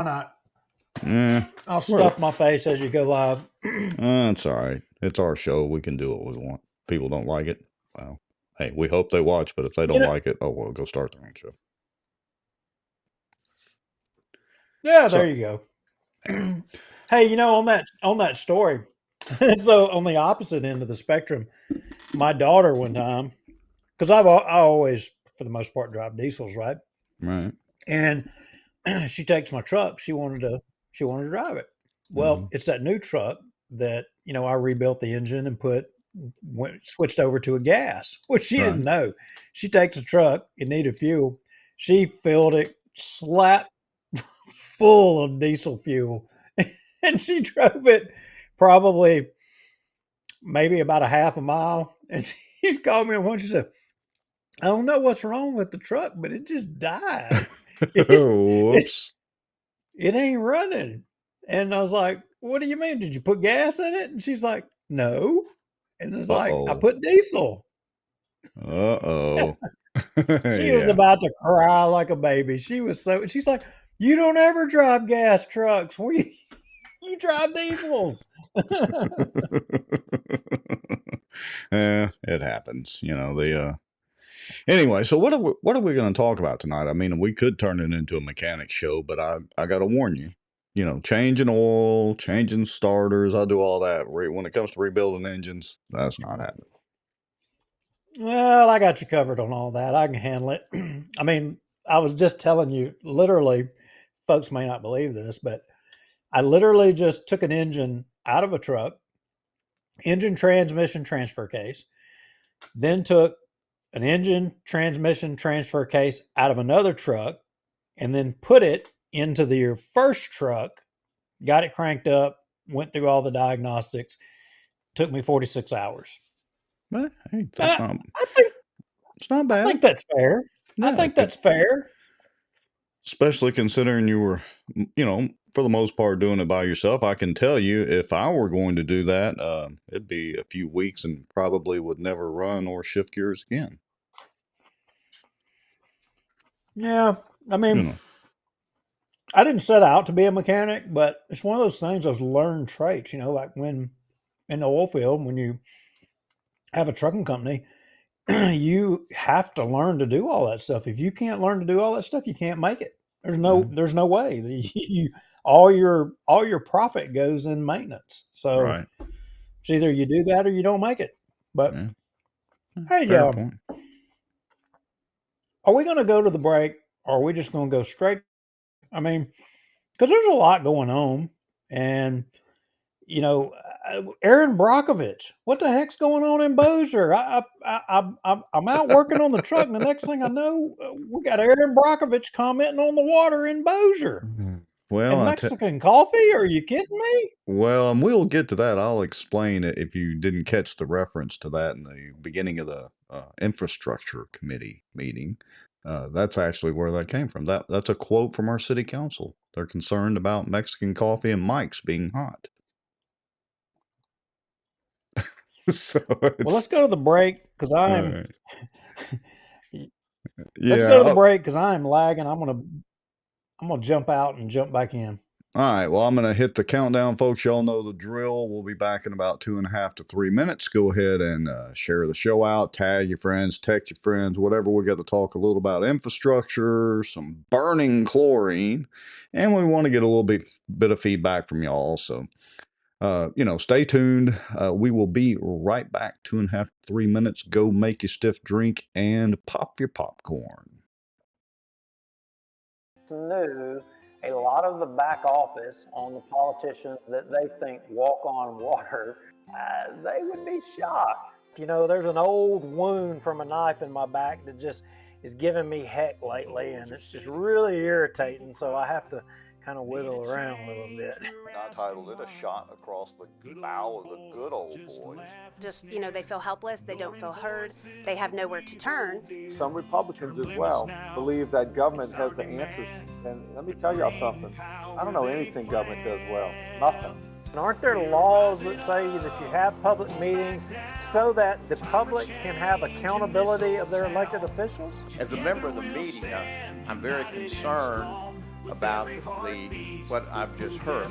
not? Yeah. I'll stuff my face as you go live. It's all right. It's our show. We can do what we want. People don't like it. Well, hey, we hope they watch, but if they don't like it, oh, well, go start their own show. Yeah, there you go. Hey, on that story, so on the opposite end of the spectrum, my daughter one time, because I always, for the most part, drive diesels, right? Right. And she takes my truck. She wanted to drive it. Well, it's that new truck that I rebuilt the engine and switched over to a gas, which she didn't know. She takes a truck, it needed fuel. She filled it slap full of diesel fuel, and she drove it probably maybe about a half a mile. And she's called me once. She said, "I don't know what's wrong with the truck, but it just died. Whoops. It ain't running." And I was like, "What do you mean? Did you put gas in it?" And she's like, "No." And it's like, "I put diesel." Uh-oh. She was about to cry like a baby. She's like, "You don't ever drive gas trucks. You drive diesels." Yeah, it happens. Anyway, so what are we going to talk about tonight? I mean, we could turn it into a mechanic show, but I got to warn you. Changing oil, changing starters, I do all that. When it comes to rebuilding engines, that's not happening. Well, I got you covered on all that. I can handle it. I mean, I was just telling you, literally, folks may not believe this, but I literally just took an engine out of a truck, engine transmission transfer case, then took an engine transmission transfer case out of another truck, and then put it into your first truck, got it cranked up, went through all the diagnostics. Took me 46 hours. But hey, that's it's not bad. I think that's fair. Yeah, I think that's fair. Especially considering you were, for the most part doing it by yourself. I can tell you, if I were going to do that, it'd be a few weeks and probably would never run or shift gears again. Yeah, I mean, I didn't set out to be a mechanic, but it's one of those things, those learned traits, like when in the oil field, when you have a trucking company, you have to learn to do all that stuff. If you can't learn to do all that stuff, you can't make it. There's no way. All your profit goes in maintenance. So it's either you do that or you don't make it. But hey, point. Are we going to go to the break, or are we just going to go straight? I mean, because there's a lot going on, and Aaron Brockovich, what the heck's going on in Bossier? I'm out working on the truck, and the next thing I know, we got Aaron Brockovich commenting on the water in Bossier. Well, and Mexican coffee? Are you kidding me? Well, we'll get to that. I'll explain it if you didn't catch the reference to that in the beginning of the infrastructure committee meeting. That's actually where that came from. That's a quote from our city council. They're concerned about Mexican coffee and mics being hot. Well, let's go to the break because I'm. Right. Let's go to the break because I'm lagging. I'm gonna jump out and jump back in. All right. Well, I'm gonna hit the countdown, folks. Y'all know the drill. We'll be back in about 2.5 to 3 minutes. Go ahead and share the show out. Tag your friends. Text your friends. Whatever. We got to talk a little about infrastructure, some burning chlorine, and we want to get a little bit of feedback from y'all also. Stay tuned. We will be right back. 2.5 to 3 minutes. Go make your stiff drink and pop your popcorn. Knew a lot of the back office on the politicians that they think walk on water, they would be shocked. There's an old wound from a knife in my back that just is giving me heck lately, and it's just really irritating, so I have to kind of wiggle around a little bit. I titled it "A Shot Across the Bow of the Good Old Boys." Just, they feel helpless, they don't feel heard, they have nowhere to turn. Some Republicans as well believe that government has the answers. And let me tell y'all something. I don't know anything government does well. Nothing. Aren't there laws that say that you have public meetings so that the public can have accountability of their elected officials? As a member of the media, I'm very concerned about what I've just heard.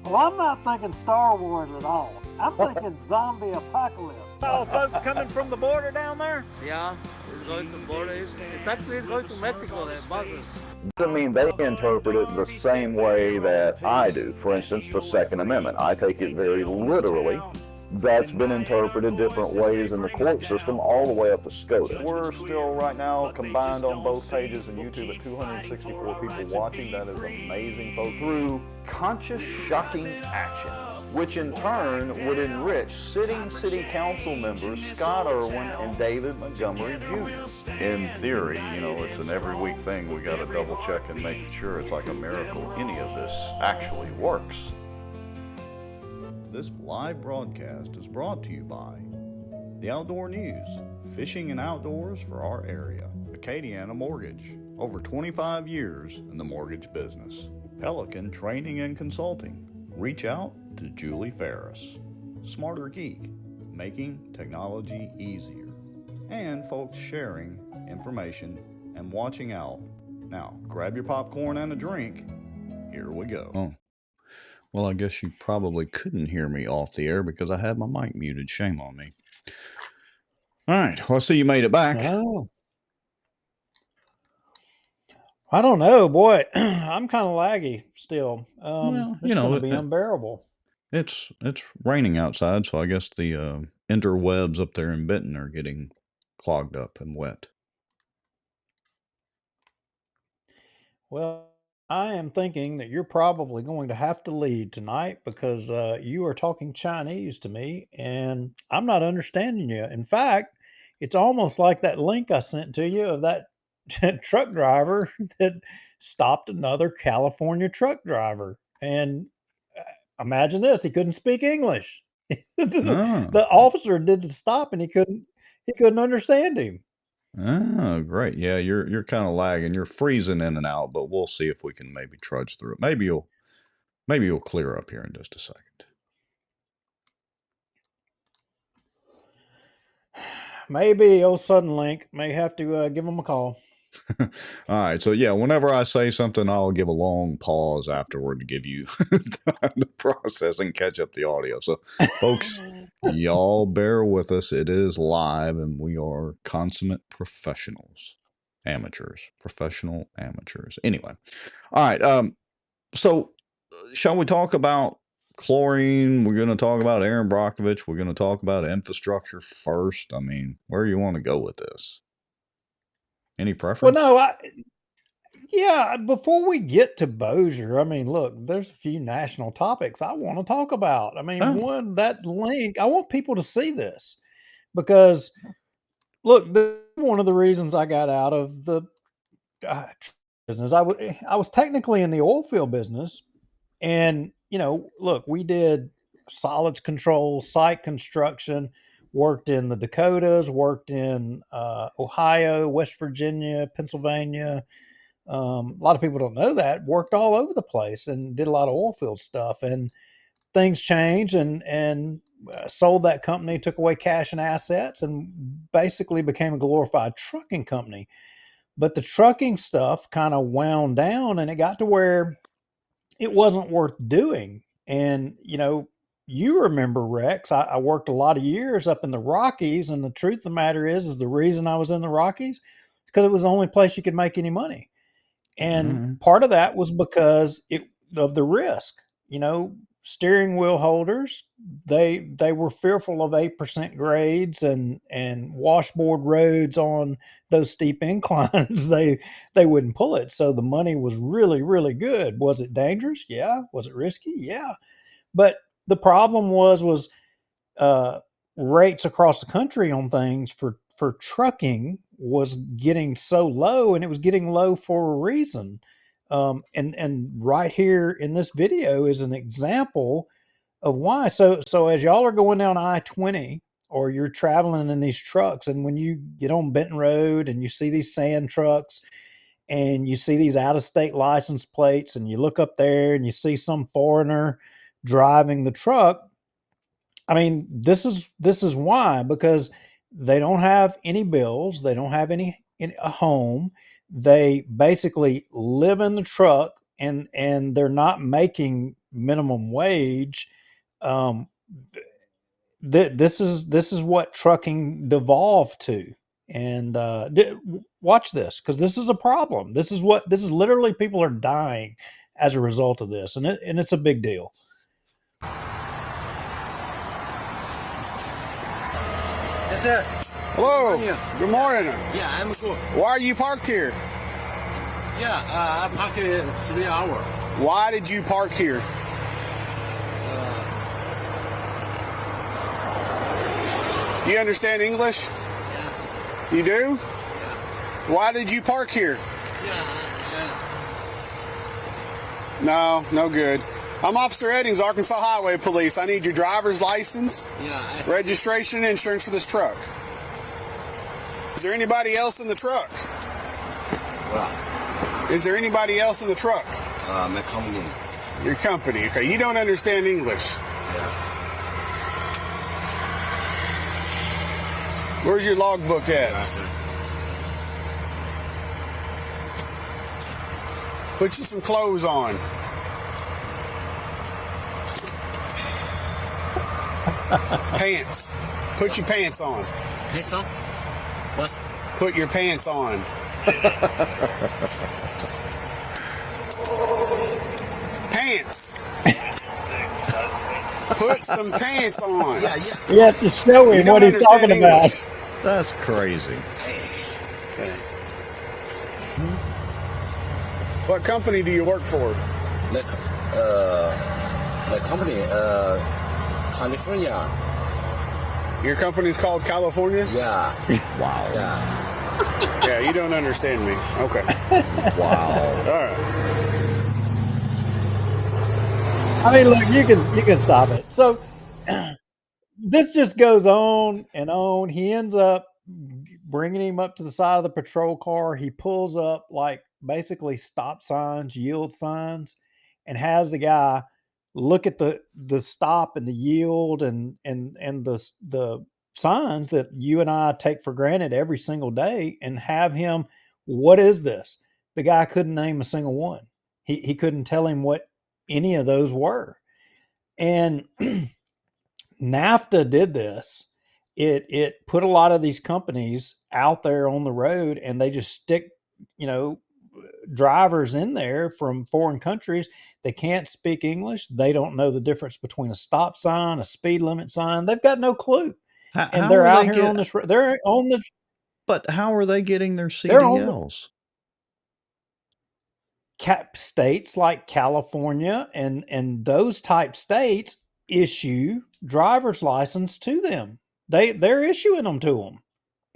Well, I'm not thinking Star Wars at all. I'm thinking zombie apocalypse. All folks coming from the border down there? Yeah, it's going to border. It's actually going to Mexico, the buses. Doesn't mean they interpret it the same way that I do. For instance, the Second Amendment. I take it very literally. That's been interpreted different ways in the court system all the way up to SCOTUS. We're still right now combined on both pages and YouTube at 264 people watching. That is amazing, folks. Through conscious shocking action, which in turn would enrich sitting city council members Scott Irwin and David Montgomery Jr. In theory, it's an every week thing. We got to double check and make sure it's like a miracle any of this actually works. This live broadcast is brought to you by The Outdoor News, fishing and outdoors for our area. Acadiana Mortgage, over 25 years in the mortgage business. Pelican Training and Consulting. Reach out to Julie Ferris. Smarter Geek, making technology easier. And folks sharing information and watching out. Now, grab your popcorn and a drink. Here we go. Oh. Well, I guess you probably couldn't hear me off the air because I had my mic muted. Shame on me. All right. Well, I see you made it back. Oh. I don't know, boy. I'm kind of laggy still. Well, it's going to be unbearable. It's raining outside, so I guess the interwebs up there in Benton are getting clogged up and wet. Well, I am thinking that you're probably going to have to lead tonight because you are talking Chinese to me and I'm not understanding you. In fact, it's almost like that link I sent to you of that truck driver that stopped another California truck driver. And imagine this, he couldn't speak English. The officer did the stop and he couldn't understand him. Oh, great. Yeah, you're kind of lagging. You're freezing in and out, but we'll see if we can maybe trudge through it. Maybe you'll clear up here in just a second. Maybe old Suddenlink may have to give him a call. All right. So yeah, whenever I say something, I'll give a long pause afterward to give you time to process and catch up the audio. So folks, y'all bear with us. It is live and we are consummate professionals, professional amateurs. Anyway. All right. So shall we talk about chlorine? We're going to talk about Aaron Brockovich. We're going to talk about infrastructure first. I mean, where do you want to go with this? Any preference? Well, no, before we get to Bossier, I mean, look, there's a few national topics I want to talk about. I mean, one, that link, I want people to see this because, look, one of the reasons I got out of the business, I was technically in the oil field business and, look, we did solids control, site construction, worked in the Dakotas, worked in Ohio, West Virginia, Pennsylvania. A lot of people don't know that. Worked all over the place and did a lot of oil field stuff. And things changed and sold that company, took away cash and assets, and basically became a glorified trucking company. But the trucking stuff kind of wound down, and it got to where it wasn't worth doing. And, you remember, Rex, I worked a lot of years up in the Rockies, and the truth of the matter is the reason I was in the Rockies is because it was the only place you could make any money. And part of that was because of the risk. Steering wheel holders, they were fearful of 8% grades and washboard roads on those steep inclines. They wouldn't pull it. So the money was really, really good. Was it dangerous? Yeah. Was it risky? Yeah. But the problem was rates across the country on things for trucking was getting so low, and it was getting low for a reason. And right here in this video is an example of why. So as y'all are going down I-20 or you're traveling in these trucks, and when you get on Benton Road and you see these sand trucks and you see these out-of-state license plates and you look up there and you see some foreigner driving the truck, I mean, this is why, because They don't have any bills. They don't have a home. They basically live in the truck, and they're not making minimum wage. Um, this is what trucking devolved to. And watch this, because this is a problem. This is literally, people are dying as a result of this, and it's a big deal. Yes, sir. Hello. Good morning. Yeah, I'm good. Why are you parked here? Yeah, I parked here 3 hours. Why did you park here? You understand English? Yeah. You do? Yeah. Why did you park here? Yeah. No good. I'm Officer Eddings, Arkansas Highway Police. I need your driver's license, registration, and insurance for this truck. Is there anybody else in the truck? Well, Is there anybody else in the truck? my company. Your company. Okay, you don't understand English. Yeah. Where's your logbook at? Yeah, sir. Put you some clothes on. Pants. Put your pants on. Pants on? What? Put your pants on. Pants. Put some pants on. Yeah. He has to show him what he's talking about. That's crazy. Okay. What company do you work for? The company, California. Your company's called California? Yeah. Wow. Yeah. Yeah, you don't understand me. Okay. Wow. All right. I mean, look, you can stop it. So this just goes on and on. He ends up bringing him up to the side of the patrol car. He pulls up like basically stop signs, yield signs, and has the guy look at the stop and the yield and the signs that you and I take for granted every single day, and have him, what is this? The guy couldn't name a single one. He couldn't tell him what any of those were. And NAFTA did this. It put a lot of these companies out there on the road, and they just stick, drivers in there from foreign countries. They can't speak English. They don't know the difference between a stop sign, a speed limit sign. They've got no clue. And they're out here on this. They're on the. But how are they getting their They're on CDLs? States like California and those type states issue driver's license to them. They're issuing them to them.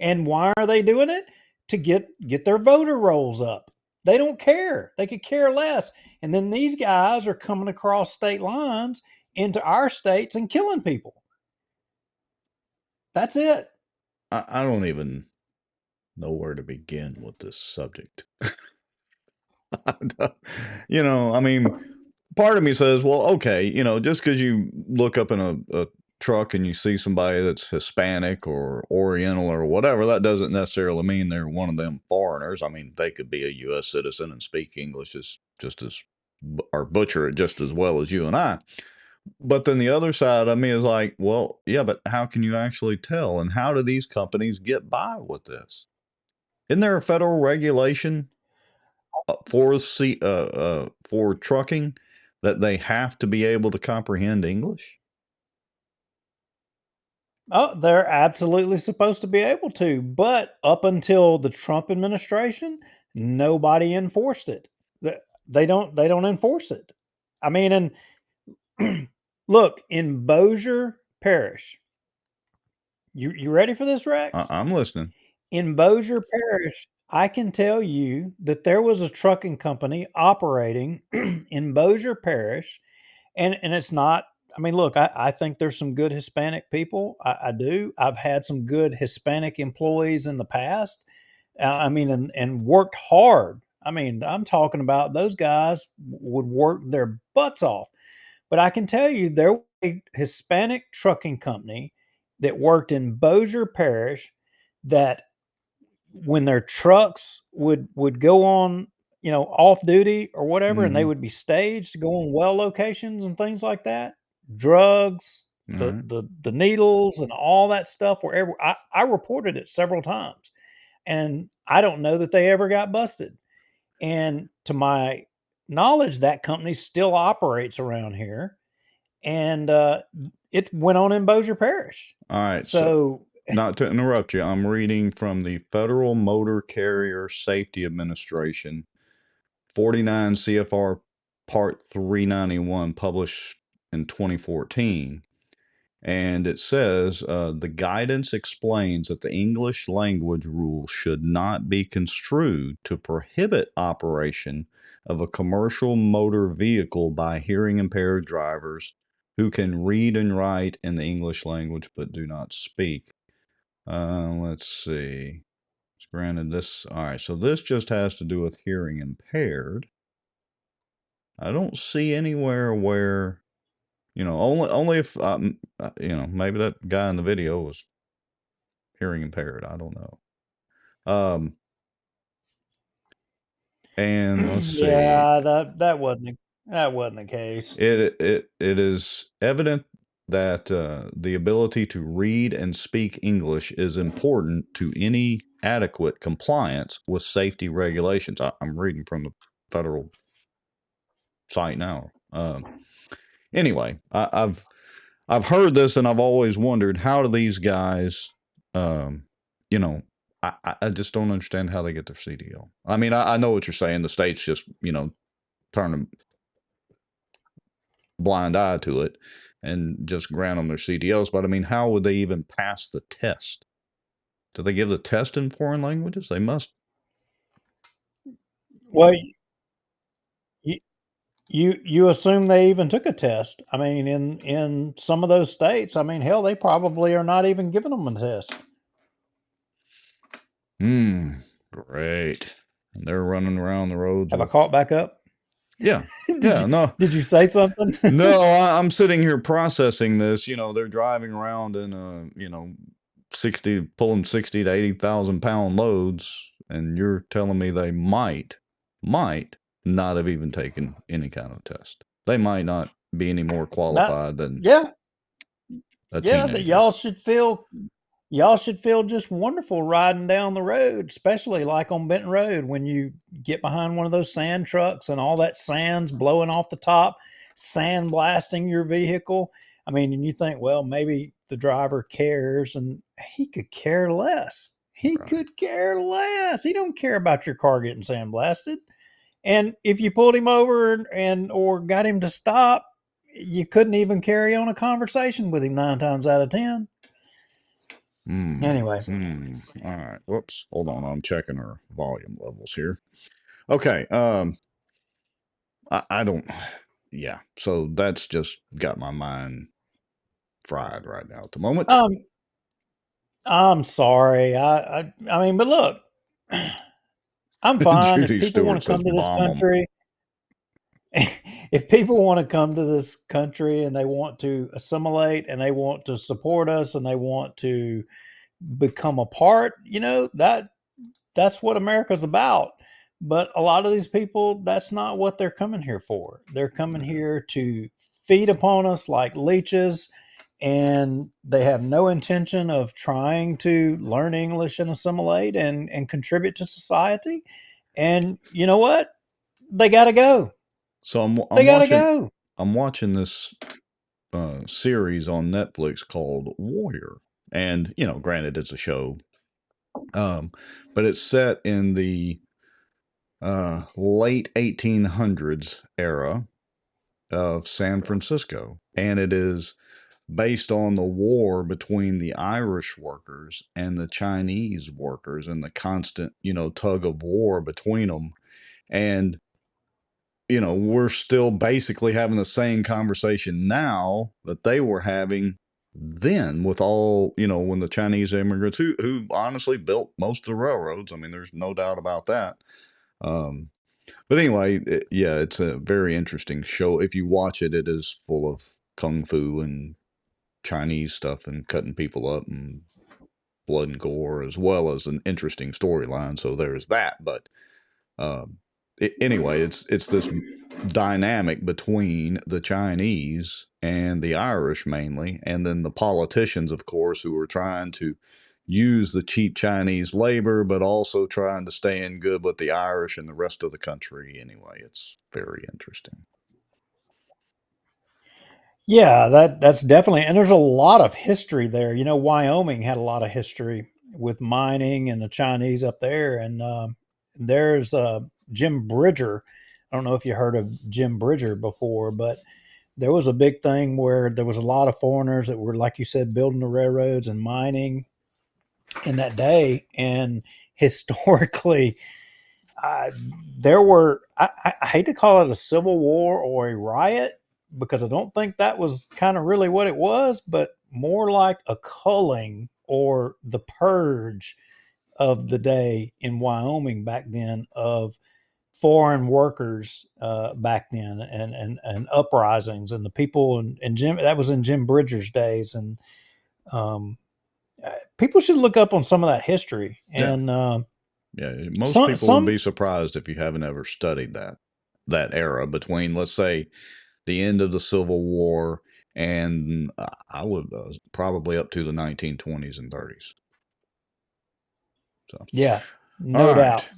And why are they doing it? To get their voter rolls up. They don't care. They could care less. And then these guys are coming across state lines into our states and killing people. That's it. I don't even know where to begin with this subject. I mean, part of me says, well, okay, just because you look up in a truck and you see somebody that's Hispanic or Oriental or whatever, that doesn't necessarily mean they're one of them foreigners. I mean, they could be a U.S. citizen and speak English or butcher it just as well as you and I. But then the other side of me is like, well, yeah, but how can you actually tell? And how do these companies get by with this? Isn't there a federal regulation for trucking that they have to be able to comprehend English? Oh, they're absolutely supposed to be able to, but up until the Trump administration, nobody enforced it. They don't enforce it. I mean, and look, in Bossier Parish, you ready for this, Rex? I'm listening. In Bossier Parish, I can tell you that there was a trucking company operating in Bossier Parish, and it's not. I mean, look, I think there's some good Hispanic people. I do. I've had some good Hispanic employees in the past. I mean, and worked hard. I mean, I'm talking about those guys would work their butts off. But I can tell you, there was a Hispanic trucking company that worked in Bossier Parish that when their trucks would go on, off duty or whatever, and they would be staged to go on well locations and things like that, drugs, the needles and all that stuff wherever. I reported it several times, and I don't know that they ever got busted. And to my knowledge, that company still operates around here, and it went on in Bossier Parish. All right. So not to interrupt you, I'm reading from the Federal Motor Carrier Safety Administration, 49 CFR Part 391, published in 2014. And it says, the guidance explains that the English language rule should not be construed to prohibit operation of a commercial motor vehicle by hearing impaired drivers who can read and write in the English language but do not speak. Let's see. Granted, this, all right, so this just has to do with hearing impaired. I don't see anywhere where, only if, maybe that guy in the video was hearing impaired. I don't know. And let's see. Yeah, that wasn't the case. It is evident that the ability to read and speak English is important to any adequate compliance with safety regulations. I'm reading from the federal site now. Anyway, I've heard this and I've always wondered, how do these guys, I just don't understand how they get their CDL. I mean, I know what you're saying. The states just, turn a blind eye to it and just grant them their CDLs. But I mean, how would they even pass the test? Do they give the test in foreign languages? They must. Well, you assume they even took a test. I mean, in some of those states, I mean, hell, they probably are not even giving them a test. Great. And they're running around the roads. Have I caught back up? Yeah. No. Did you say something? No, I'm sitting here processing this. They're driving around in pulling 60 to 80,000 pound loads, and you're telling me they might not have even taken any kind of test. They might not be any more qualified than a teenager. That y'all should feel just wonderful riding down the road, especially like on Benton Road when you get behind one of those sand trucks and all that sand's blowing off the top, sand blasting your vehicle. I mean, and you think, well, maybe the driver cares, and he could care less. He could care less. He don't care about your car getting sandblasted. And if you pulled him over or got him to stop, you couldn't even carry on a conversation with him 9 times out of 10. Anyway. All right. Whoops. Hold on. I'm checking our volume levels here. Okay. I don't. Yeah. So that's just got my mind fried right now at the moment. I'm sorry. I mean, but look, I'm fine if people want to come to this country. If people want to come to this country and they want to assimilate and they want to support us and they want to become a part, that's what America's about. But a lot of these people, that's not what they're coming here for. They're coming here to feed upon us like leeches, and they have no intention of trying to learn English and assimilate and contribute to society. And you know what? They got to go. So I'm watching this series on Netflix called Warrior, and granted it's a show, but it's set in the late 1800s era of San Francisco, and it is based on the war between the Irish workers and the Chinese workers and the constant tug of war between them. And we're still basically having the same conversation now that they were having then with all, when the Chinese immigrants who honestly built most of the railroads. I mean, there's no doubt about that. But anyway, it's a very interesting show. If you watch it, it is full of kung fu and Chinese stuff and cutting people up and blood and gore, as well as an interesting storyline. So there's that. But anyway, it's this dynamic between the Chinese and the Irish mainly, and then the politicians, of course, who are trying to use the cheap Chinese labor, but also trying to stay in good with the Irish and the rest of the country. Anyway, it's very interesting. Yeah, that's definitely, and there's a lot of history there. You know, Wyoming had a lot of history with mining and the Chinese up there, and there's Jim Bridger. I don't know if you heard of Jim Bridger before, but there was a big thing where there was a lot of foreigners that were, like you said, building the railroads and mining in that day. And historically, there were, I hate to call it a civil war or a riot, because I don't think that was kind of really what it was, but more like a culling or the purge of the day in Wyoming back then of foreign workers back then, and uprisings, and the people, and Jim, that was in Jim Bridger's days. And people should look up on some of that history. And most people would be surprised if you haven't ever studied that era between, let's say, the end of the Civil War and I would probably up to the 1920s and 30s. So yeah, no doubt.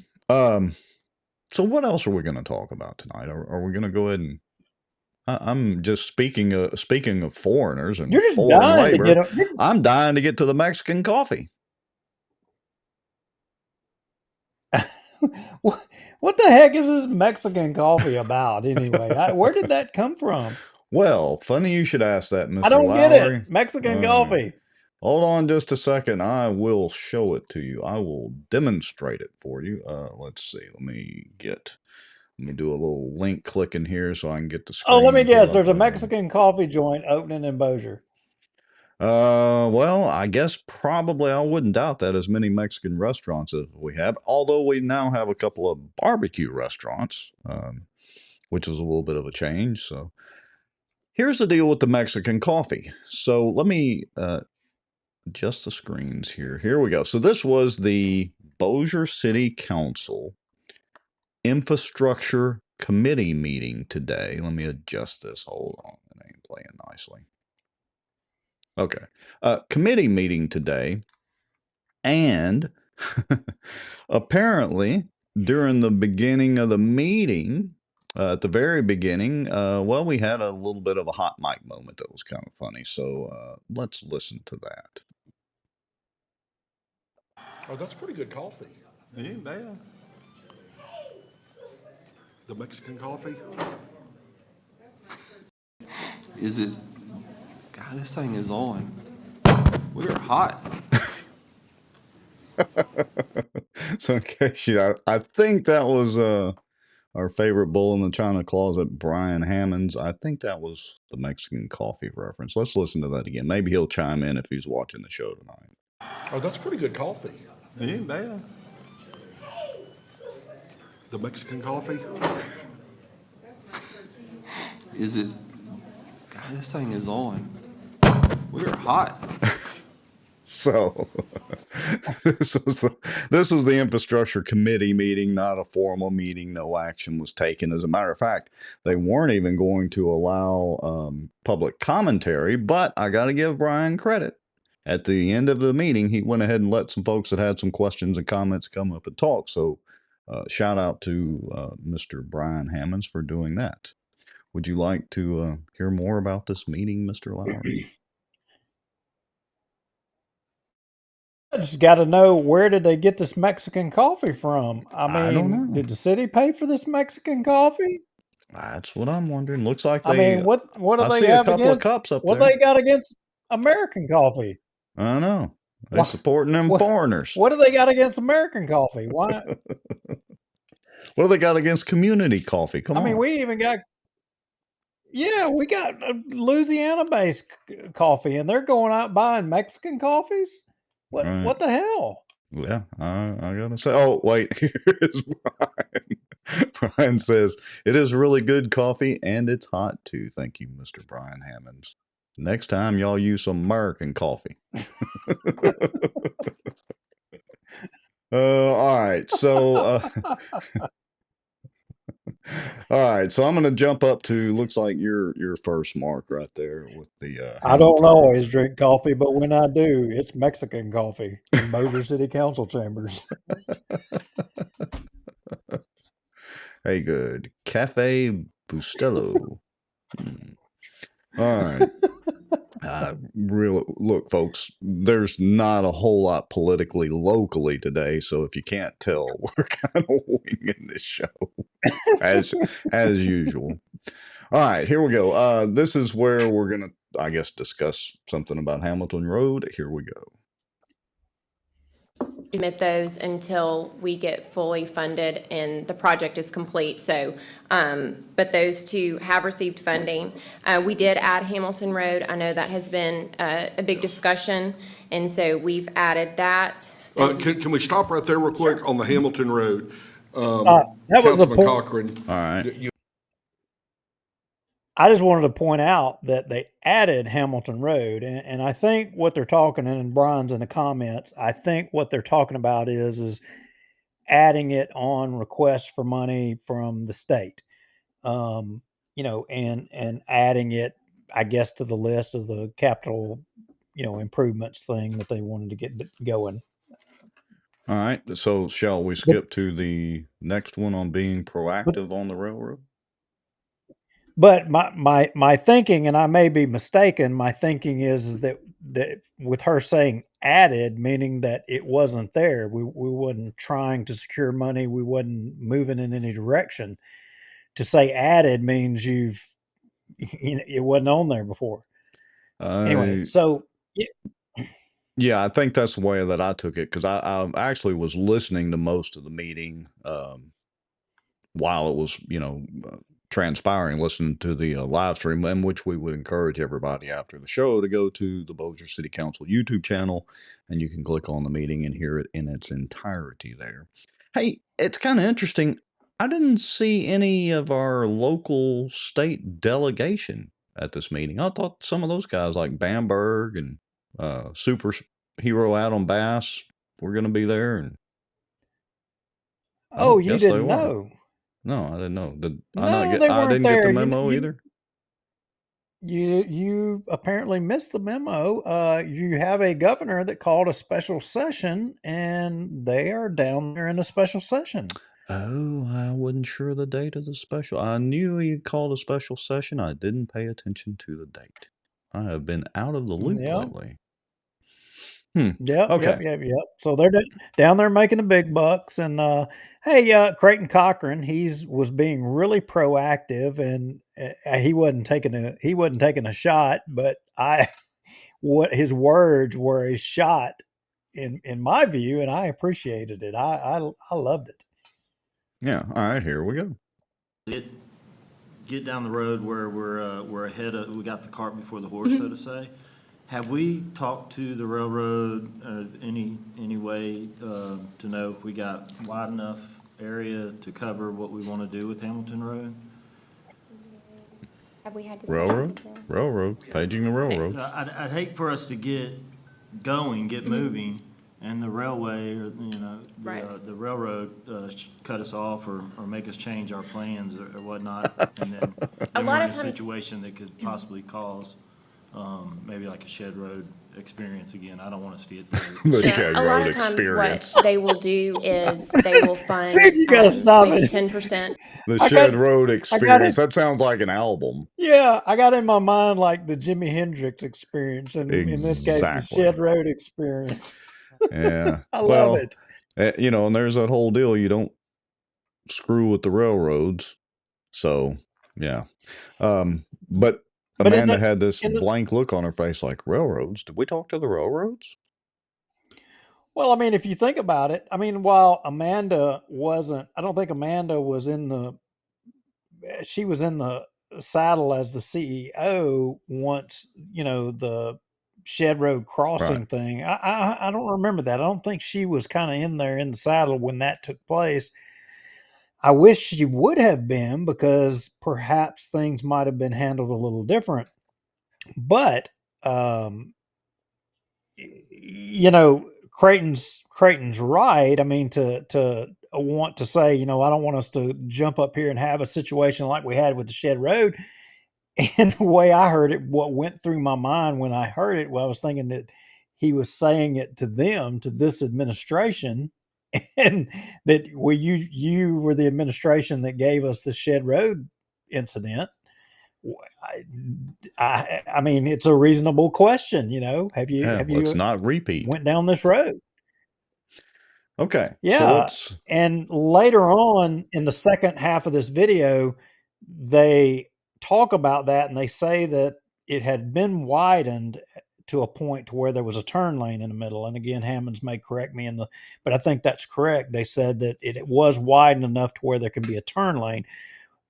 So what else are we going to talk about tonight? Are we going to go ahead and? I'm just speaking of foreigners and foreign labor. I'm dying to get to the Mexican coffee. What the heck is this Mexican coffee about anyway? Where did that come from? Well, funny you should ask that, Mr. I don't Lowry. get it. Mexican coffee. Hold on just a second. I will show it to you. I will demonstrate it for you. Let's see. Let me do a little link clicking here so I can get the screen. Oh, let me guess. There's a Mexican coffee joint opening in Bossier. Well, I guess probably I wouldn't doubt that as many Mexican restaurants as we have, although we now have a couple of barbecue restaurants, which is a little bit of a change. So here's the deal with the Mexican coffee. So let me adjust the screens here. Here we go. So this was the Bossier City Council Infrastructure Committee meeting today. Let me adjust this. Hold on. It ain't playing nicely. Okay. Committee meeting today. And apparently during the beginning of the meeting, at the very beginning, well, we had a little bit of a hot mic moment that was kind of funny. So let's listen to that. Oh, that's pretty good coffee. It ain't bad. The Mexican coffee? Is it? God, this thing is on. We are hot. So in case I think that was our favorite bull in the china closet, Brian Hammonds. I think that was the Mexican coffee reference. Let's listen to that again. Maybe he'll chime in if he's watching the show tonight. Oh, that's pretty good coffee. It ain't bad. The Mexican coffee? Is it? God, this thing is on. We are hot. So this was the infrastructure committee meeting, not a formal meeting. No action was taken. As a matter of fact, they weren't even going to allow public commentary, but I got to give Brian credit. At the end of the meeting, he went ahead and let some folks that had some questions and comments come up and talk. So shout out to Mr. Brian Hammonds for doing that. Would you like to hear more about this meeting, Mr. Lowry? I just got to know, where did they get this Mexican coffee from? I don't know. Did the city pay for this Mexican coffee? That's what I'm wondering. Looks like they. I mean, what do I they see have a couple against? of cups up what there. they got against American coffee? I don't know. They're supporting them foreigners. What do they got against American coffee? Why? What do they got against community coffee? Come on. I mean, we even got. Yeah, we got Louisiana-based coffee, and they're going out buying Mexican coffees. What? Right. What the hell? Yeah, I gotta say. Oh, wait. Here's Brian. Brian says, it is really good coffee, and it's hot, too. Thank you, Mr. Brian Hammonds. Next time, y'all use some American coffee. All right. So, all right. So I'm going to jump up to, looks like your first mark right there with the. I don't always drink coffee, but when I do, it's Mexican coffee in Bossier City Council chambers. Hey, good. Cafe Bustelo. All right. Look, folks, there's not a whole lot politically locally today, so if you can't tell, we're kind of winging this show as usual. All right, here we go. This is where we're gonna, I guess, discuss something about Hamilton Road. Here we go. Submit those until we get fully funded and the project is complete. So, but those two have received funding. We did add Hamilton Road. I know that has been a big discussion, and so we've added that. Can we stop right there real quick on the Hamilton Road? That was a Councilman point. Cochran. All right. I just wanted to point out that they added Hamilton Road, and I think what they're talking, and Brian's in the comments, I think what they're talking about is adding it on request for money from the state, you know, and adding it, I guess, to the list of the capital, you know, improvements thing that they wanted to get going. All right. So shall we skip to the next one on being proactive on the railroad? But my thinking, and I may be mistaken, my thinking is that with her saying added, meaning that it wasn't there, we wasn't trying to secure money, we wasn't moving in any direction. To say added means it wasn't on there before. Anyway, so yeah, I think that's the way that I took it, because I actually was listening to most of the meeting while it was, you know, transpiring, listening to the live stream, in which we would encourage everybody after the show to go to the Bossier City Council YouTube channel, and you can click on the meeting and hear it in its entirety there. Hey, it's kind of interesting. I didn't see any of our local state delegation at this meeting. I thought some of those guys like Bamberg and Superhero Adam Bass were going to be there. And oh, you didn't know? No, I didn't know. Did no, I not get? They I weren't didn't there. get the memo either. You apparently missed the memo. You have a governor that called a special session, and they are down there in a special session. Oh, I wasn't sure the date of the special. I knew he called a special session. I didn't pay attention to the date. I have been out of the loop lately. Yep, Okay. yep. So they're down there making the big bucks, and hey, Creighton Cochran, was being really proactive, and he wasn't taking a shot, but what his words were a shot in my view, and I appreciated it. I loved it. Yeah. All right. Here we go. Get down the road where we're ahead of. We got the cart before the horse, so to say. Have we talked to the railroad any way to know if we got wide enough area to cover what we want to do with Hamilton Road? Have we had railroad, paging the railroad. I'd hate for us to get going, get moving, and the railway, or the railroad cut us off or make us change our plans or whatnot, and then we're in a situation that could possibly cause maybe like a shed road experience again. I don't want to see it through. The shed a road lot of times experience. what they will do is they will fund You gotta stop maybe it. 10%. The shed road experience. That sounds like an album. Yeah, I got in my mind like the Jimi Hendrix experience, and in this case, the shed road experience. Yeah. I love it. And there's that whole deal. You don't screw with the railroads. So, yeah. But Amanda had this blank look on her face like, railroads? Did we talk to the railroads? Well, I mean, if you think about it, I mean, while Amanda wasn't, I don't think Amanda was she was in the saddle as the CEO once, the Shed Road crossing thing. I don't remember that. I don't think she was kind of in there in the saddle when that took place. I wish she would have been, because perhaps things might have been handled a little different. But you know, Creighton's right. I mean, to want to say, you know, I don't want us to jump up here and have a situation like we had with the Shed Road. And the way I heard it, what went through my mind when I heard it, well, I was thinking that he was saying it to them, to this administration, and that well, you were the administration that gave us the Shed Road incident. I mean, it's a reasonable question. You know, have Yeah, you let's not repeat. went down this road? Okay, so Yeah. let's. And later on in the second half of this video, they talk about that and they say that it had been widened to a point to where there was a turn lane in the middle. And again, Hammonds may correct me but I think that's correct. They said that it was widened enough to where there can be a turn lane,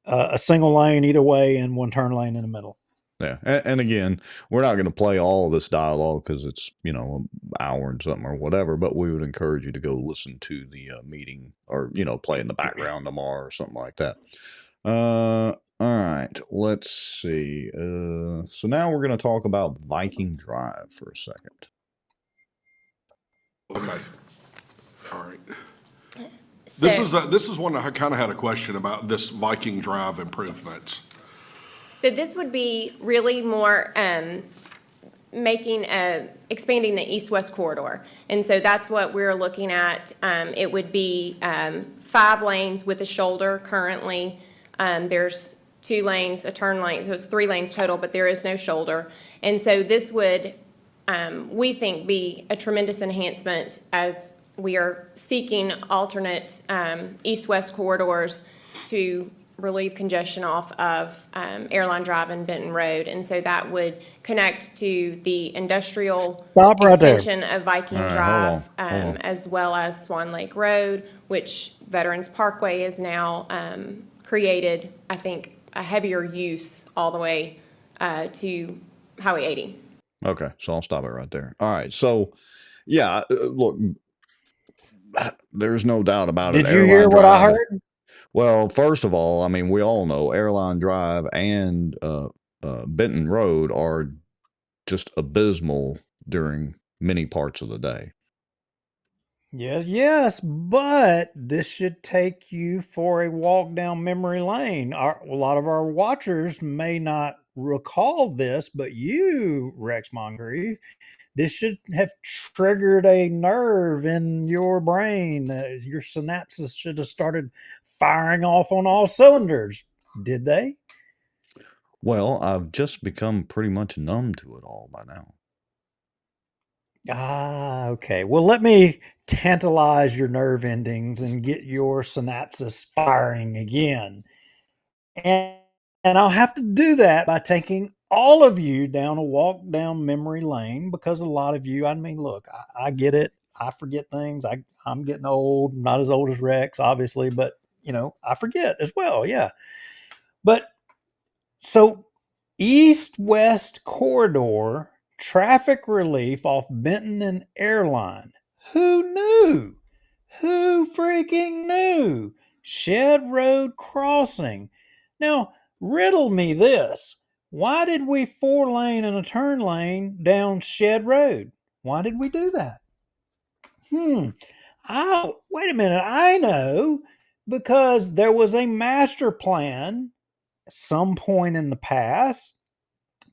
a single lane either way, and one turn lane in the middle. Yeah, and again, we're not going to play all this dialogue because it's, you know, an hour and something or whatever, but we would encourage you to go listen to the meeting or, you know, play in the background tomorrow or something like that. All right, let's see. So now we're going to talk about Viking Drive for a second. Okay. All right. This is one I kind of had a question about, this Viking Drive improvements. So this would be really more expanding the east-west corridor. And so that's what we're looking at. It would be 5 lanes with a shoulder currently. There's 2 lanes, a turn lane, so it's 3 lanes total, but there is no shoulder. And so this would, we think, be a tremendous enhancement as we are seeking alternate east-west corridors to relieve congestion off of Airline Drive and Benton Road. And so that would connect to the industrial extension of Viking Drive, as well as Swan Lake Road, which Veterans Parkway is now created, I think, a heavier use all the way to Highway 80. Okay, so I'll stop it right there. All right, so yeah, look, there's no doubt about it. Did you hear what I heard? Well, first of all, I mean, we all know Airline Drive and Benton Road are just abysmal during many parts of the day. Yes, but this should take you for a walk down memory lane. A lot of our watchers may not recall this, but you, Rex Moncrief, this should have triggered a nerve in your brain. Your synapses should have started firing off on all cylinders. Did they? Well, I've just become pretty much numb to it all by now. Okay. Well, let me tantalize your nerve endings and get your synapses firing again. And I'll have to do that by taking all of you down a walk down memory lane, because a lot of you, I mean, look, I get it. I forget things. I'm getting old, not as old as Rex, obviously, but you know, I forget as well. Yeah. But so east-west corridor traffic relief off Benton and Airline. Who knew? Who freaking knew? Shed Road crossing. Now, riddle me this. Why did we 4-lane and a turn lane down Shed Road? Why did we do that? Oh, wait a minute. I know. Because there was a master plan at some point in the past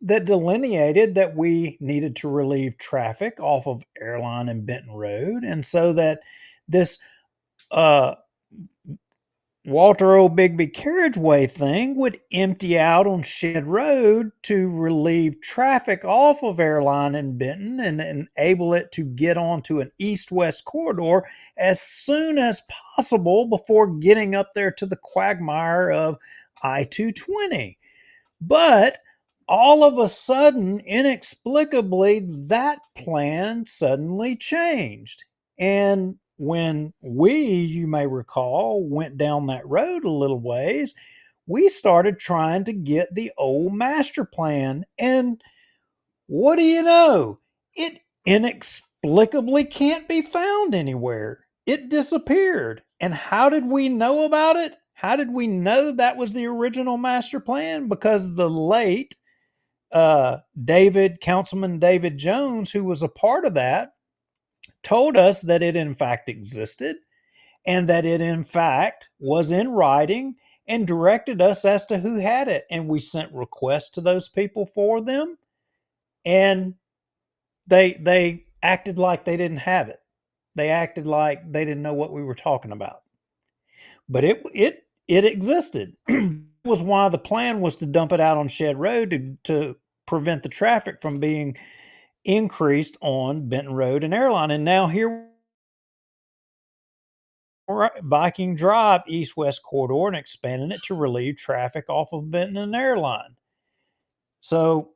that delineated that we needed to relieve traffic off of Airline and Benton Road. And so that this Walter O. Bigby carriageway thing would empty out on Shed Road to relieve traffic off of Airline and Benton and enable it to get onto an east-west corridor as soon as possible before getting up there to the quagmire of I-220. But all of a sudden, inexplicably, that plan suddenly changed. And when you may recall, went down that road a little ways, we started trying to get the old master plan. And what do you know? It inexplicably can't be found anywhere. It disappeared. And how did we know about it? How did we know that was the original master plan? Because the late Councilman David Jones, who was a part of that, told us that it in fact existed and that it in fact was in writing and directed us as to who had it. And we sent requests to those people for them, and they acted like they didn't have it. They acted like they didn't know what we were talking about. But it existed. Was why the plan was to dump it out on Shed Road to prevent the traffic from being increased on Benton Road and Airline. And now here Viking Drive east-west corridor and expanding it to relieve traffic off of Benton and Airline. So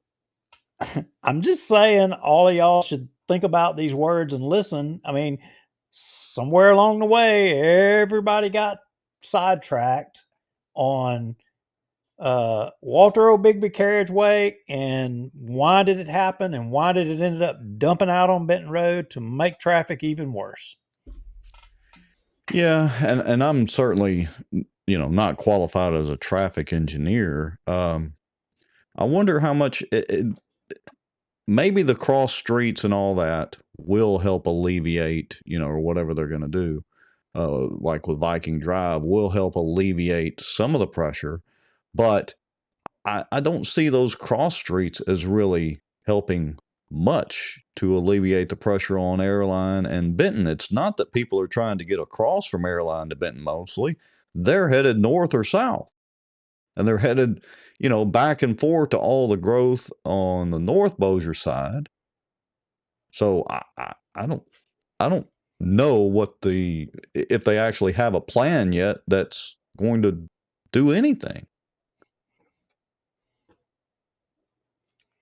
I'm just saying all of y'all should think about these words and listen. I mean, somewhere along the way, everybody got sidetracked on Walter O. Bigby Carriageway and why did it happen and why did it end up dumping out on Benton Road to make traffic even worse. Yeah, and I'm certainly, not qualified as a traffic engineer. I wonder how much maybe the cross streets and all that will help alleviate, or whatever they're going to do, like with Viking Drive, will help alleviate some of the pressure. But I don't see those cross streets as really helping much to alleviate the pressure on Airline and Benton. It's not that people are trying to get across from Airline to Benton mostly. They're headed north or south. And they're headed, back and forth to all the growth on the North Bossier side. So I don't know if they actually have a plan yet that's going to do anything.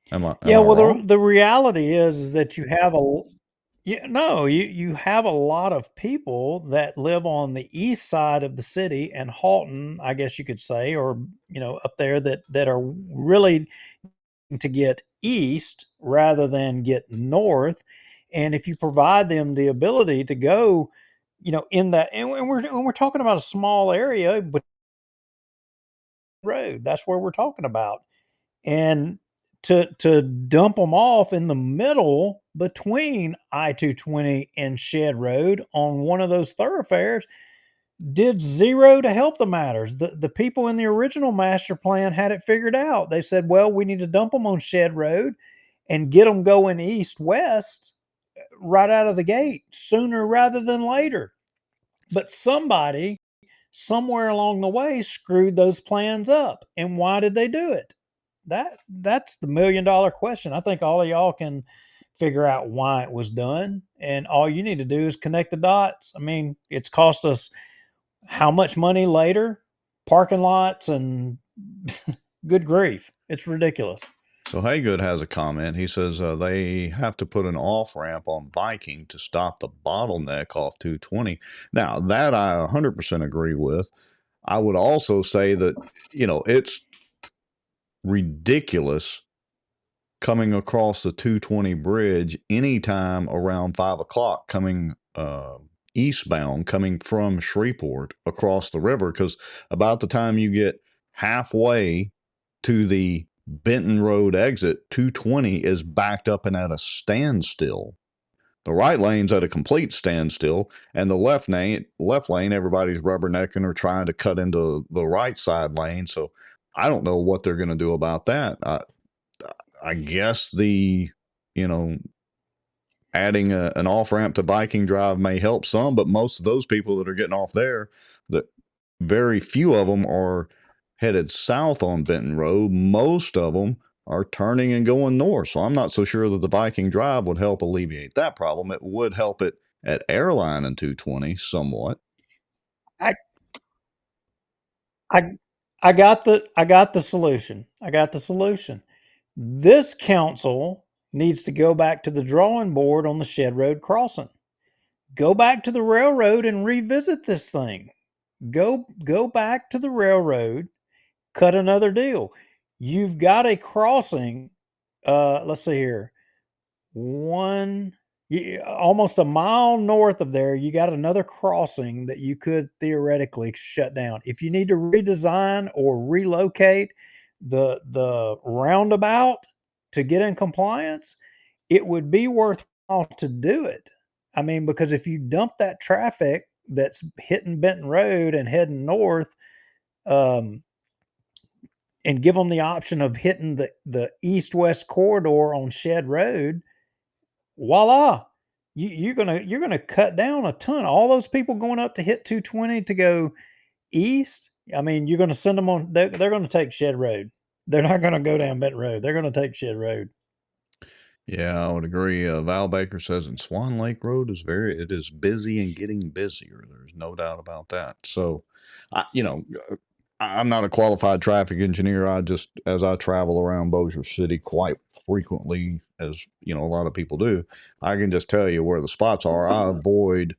Am I wrong? The reality is that you have you have a lot of people that live on the east side of the city and Halton, I guess you could say, or up there that are really to get east rather than get north. And if you provide them the ability to go, in that, and we're talking about a small area, but road, that's where we're talking about. And to dump them off in the middle between I-220 and Shed Road on one of those thoroughfares did zero to help the matters. The people in the original master plan had it figured out. They said, well, we need to dump them on Shed Road and get them going east-west right out of the gate sooner rather than later. But somebody somewhere along the way screwed those plans up. And why did they do it? That's the $1 million question. I think all of y'all can figure out why it was done, and all you need to do is connect the dots. I mean, it's cost us how much money later? Parking lots and good grief. It's ridiculous. So Haygood has a comment. He says they have to put an off-ramp on Viking to stop the bottleneck off 220. Now, that I 100% agree with. I would also say that, it's ridiculous coming across the 220 bridge anytime around 5 o'clock coming eastbound, coming from Shreveport across the river, because about the time you get halfway to the Benton Road exit, 220 is backed up and at a standstill. The right lane's at a complete standstill, and the left lane, everybody's rubbernecking or trying to cut into the right side lane. So I don't know what they're going to do about that. I guess adding an off-ramp to Viking Drive may help some, but most of those people that are getting off there, that very few of them are headed south on Benton Road. Most of them are turning and going north. So I'm not so sure that the Viking Drive would help alleviate that problem. It would help it at Airline and 220 somewhat. I got the solution. I got the solution. This council needs to go back to the drawing board on the Shed Road crossing. Go back to the railroad and revisit this thing. Go back to the railroad, cut another deal. You've got a crossing, let's see here, almost a mile north of there, you got another crossing that you could theoretically shut down. If you need to redesign or relocate the roundabout, to get in compliance, it would be worthwhile to do it. I mean, because if you dump that traffic that's hitting Benton Road and heading north, and give them the option of hitting the east-west corridor on Shed Road, voila, you're gonna cut down a ton. All those people going up to hit 220 to go east, I mean, you're gonna send them on. They're gonna take Shed Road. They're not gonna go down Benton Road. They're gonna take Shed Road. Yeah, I would agree. Val Baker says in Swan Lake Road it is busy and getting busier. There's no doubt about that. So, I'm not a qualified traffic engineer. As I travel around Bossier City quite frequently, as a lot of people do, I can just tell you where the spots are. I avoid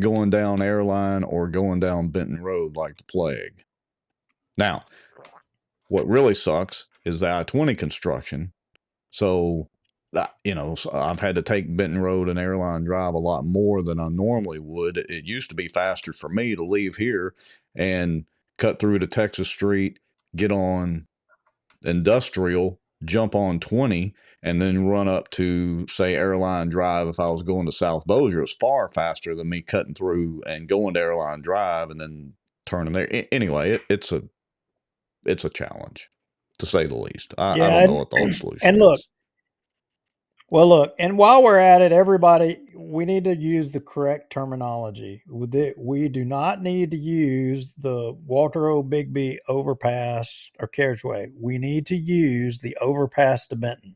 going down Airline or going down Benton Road like the plague. Now, what really sucks is the I-20 construction. So, I've had to take Benton Road and Airline Drive a lot more than I normally would. It used to be faster for me to leave here and cut through to Texas Street, get on Industrial, jump on 20, and then run up to, say, Airline Drive. If I was going to South Bossier, it was far faster than me cutting through and going to Airline Drive and then turning there. Anyway, it's a challenge, to say the least. I don't know what the whole solution is. Look, and while we're at it, everybody, we need to use the correct terminology. We do not need to use the Walter O. Bigby overpass or carriageway. We need to use the overpass to Benton.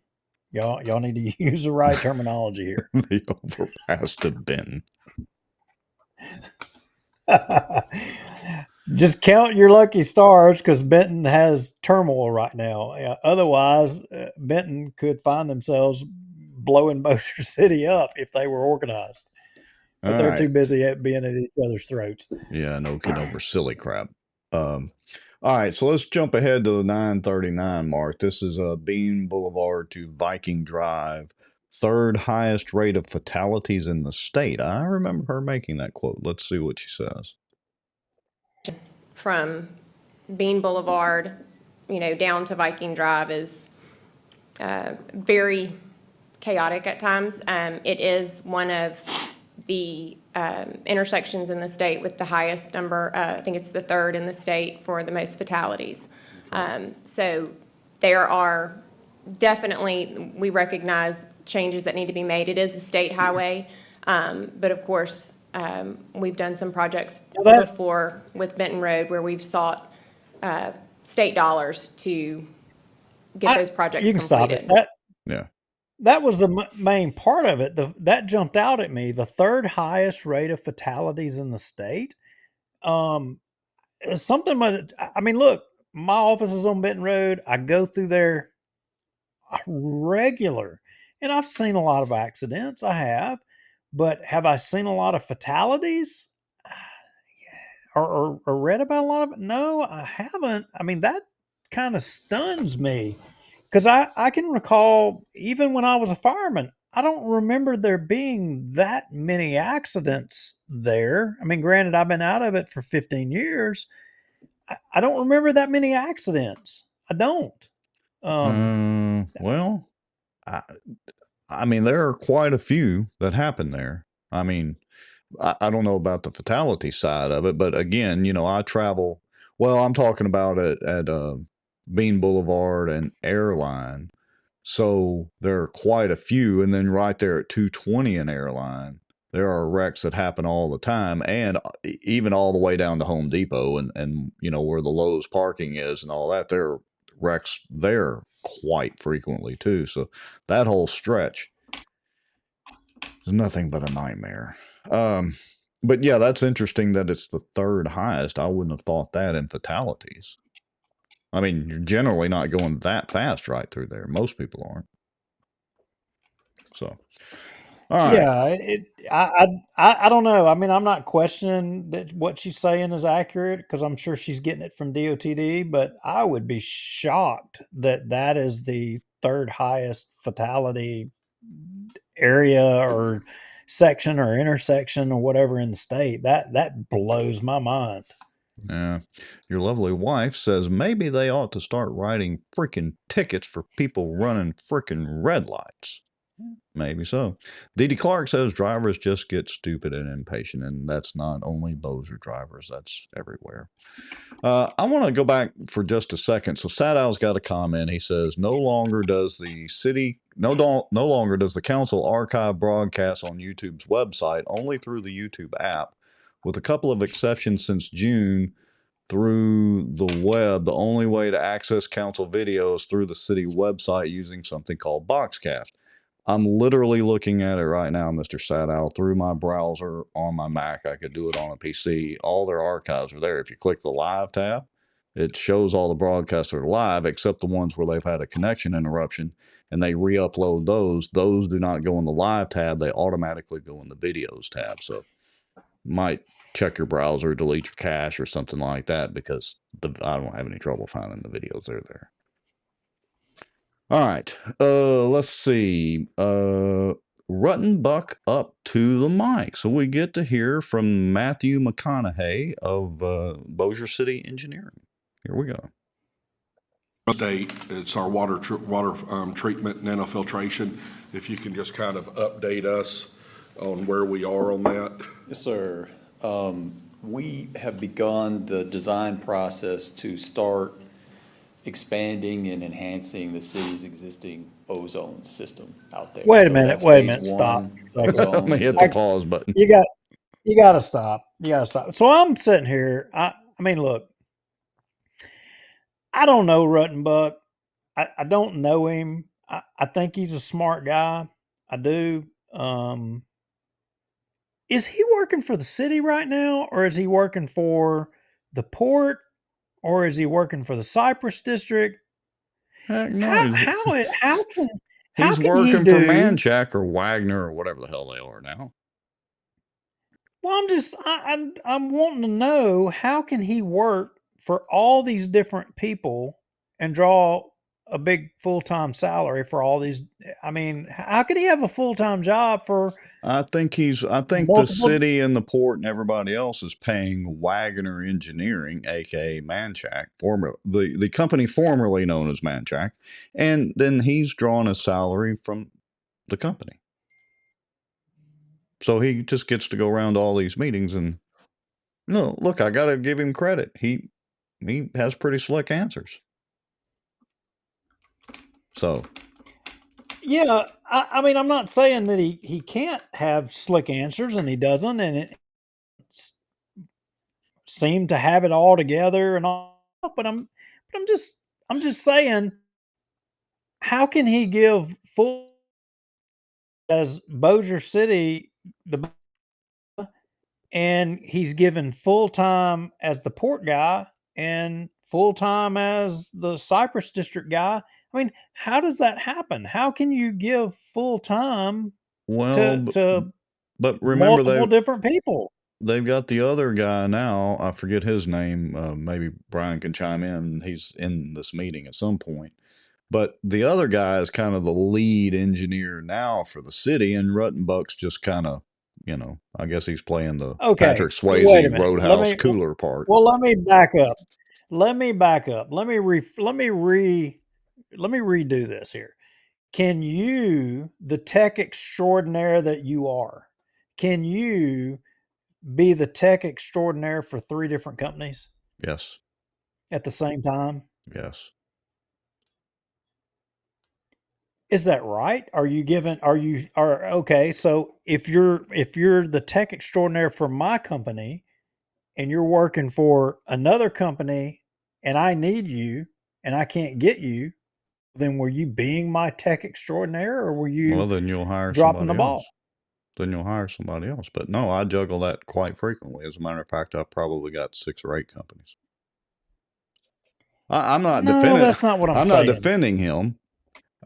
Y'all need to use the right terminology here. The overpass to Benton. Just count your lucky stars, because Benton has turmoil right now. Otherwise, Benton could find themselves blowing Bossier City up if they were organized. But they're too busy at being at each other's throats. Yeah, no kidding over silly crap. All right, so let's jump ahead to the 9:39 mark. This is Bean Boulevard to Viking Drive. Third highest rate of fatalities in the state. I remember her making that quote. Let's see what she says. From Bean Boulevard, down to Viking Drive is very chaotic at times. It is one of the intersections in the state with the highest number. I think it's the third in the state for the most fatalities. So there are definitely, we recognize changes that need to be made. It is a state highway, but of course, we've done some projects before with Benton Road where we've sought state dollars to get those projects completed. Stop it. Yeah. That was the main part of it. That jumped out at me. The third highest rate of fatalities in the state. Something. I mean, look, my office is on Benton Road. I go through there regular, and I've seen a lot of accidents. I have, but have I seen a lot of fatalities? Or read about a lot of it? No, I haven't. I mean, that kind of stuns me. Because I can recall, even when I was a fireman, I don't remember there being that many accidents there. I mean, granted, I've been out of it for 15 years. I don't remember that many accidents. I don't. Well, I mean, there are quite a few that happen there. I mean, I don't know about the fatality side of it, but again, I travel. Well, I'm talking about at Bean Boulevard and Airline. So there are quite a few. And then right there at 220 and Airline, there are wrecks that happen all the time. And even all the way down to Home Depot and where the Lowe's parking is and all that, there are wrecks there quite frequently too. So that whole stretch is nothing but a nightmare. But yeah, that's interesting that it's the third highest. I wouldn't have thought that in fatalities. I mean, you're generally not going that fast right through there. Most people aren't. So, all right. Yeah, I don't know. I mean, I'm not questioning that what she's saying is accurate, because I'm sure she's getting it from DOTD, but I would be shocked that is the third highest fatality area or section or intersection or whatever in the state. That blows my mind. Yeah. Your lovely wife says maybe they ought to start writing freaking tickets for people running freaking red lights. Maybe so. Dee Clark says drivers just get stupid and impatient, and that's not only Bossier drivers, that's everywhere. I want to go back for just a second. So Sadow's got a comment. He says, no longer does the council archive broadcasts on YouTube's website, only through the YouTube app. With a couple of exceptions since June, through the web, the only way to access council videos through the city website using something called Boxcast. I'm literally looking at it right now, Mr. Sadow, through my browser on my Mac. I could do it on a PC. All their archives are there. If you click the live tab, it shows all the broadcasts that are live, except the ones where they've had a connection interruption, and they re-upload those. Those do not go in the live tab. They automatically go in the videos tab. So might check your browser, delete your cache or something like that, because I don't have any trouble finding the videos. They're there. All right, let's see. Ruttenbuck up to the mic. So we get to hear from Matthew McConaughey of Bossier City Engineering. Here we go. State, it's our water treatment, nanofiltration. If you can just kind of update us on where we are on that. Yes, sir. We have begun the design process to start expanding and enhancing the city's existing ozone system out there. Wait a minute. Stop. Let me hit the pause button. You got to stop. You got to stop. So I'm sitting here. I mean, look, I don't know Ruttenbuck. I don't know him. I think he's a smart guy. I do. Is he working for the city right now, or is he working for the port, or is he working for the Cypress District? Heck no, How can he's working for Manchac or Wagner or whatever the hell they are now. Well, I'm wanting to know, how can he work for all these different people and draw a big full-time salary for all these? I mean, how could he have a full-time job for? I think the city and the port and everybody else is paying Wagner Engineering, aka Manchac, the company formerly known as Manchac, and then he's drawing a salary from the company. So he just gets to go around to all these meetings and look, I gotta give him credit. He has pretty slick answers. So yeah, I mean, I'm not saying that he can't have slick answers, and he doesn't, and it seemed to have it all together and all. But I'm just saying, how can he give full as Bossier City and he's given full time as the port guy and full time as the Cypress District guy? I mean, how does that happen? How can you give full time to but remember, multiple different people? They've got the other guy now. I forget his name. Maybe Brian can chime in. He's in this meeting at some point. But the other guy is kind of the lead engineer now for the city, and Ruttenbuck's just kind of, I guess he's playing the Patrick Swayze Roadhouse cooler part. Well, let me back up. Let me redo this here. Can you, the tech extraordinaire that you are, can you be the tech extraordinaire for 3 different companies? Yes. At the same time? Yes. Is that right? Okay, so if you're the tech extraordinaire for my company and you're working for another company and I need you and I can't get you, then were you being my tech extraordinaire, or were you then you'll hire dropping the ball? Else. Then you'll hire somebody else. But no, I juggle that quite frequently. As a matter of fact, I've probably got 6 or 8 companies. I'm not defending. That's not what I'm saying. Not defending him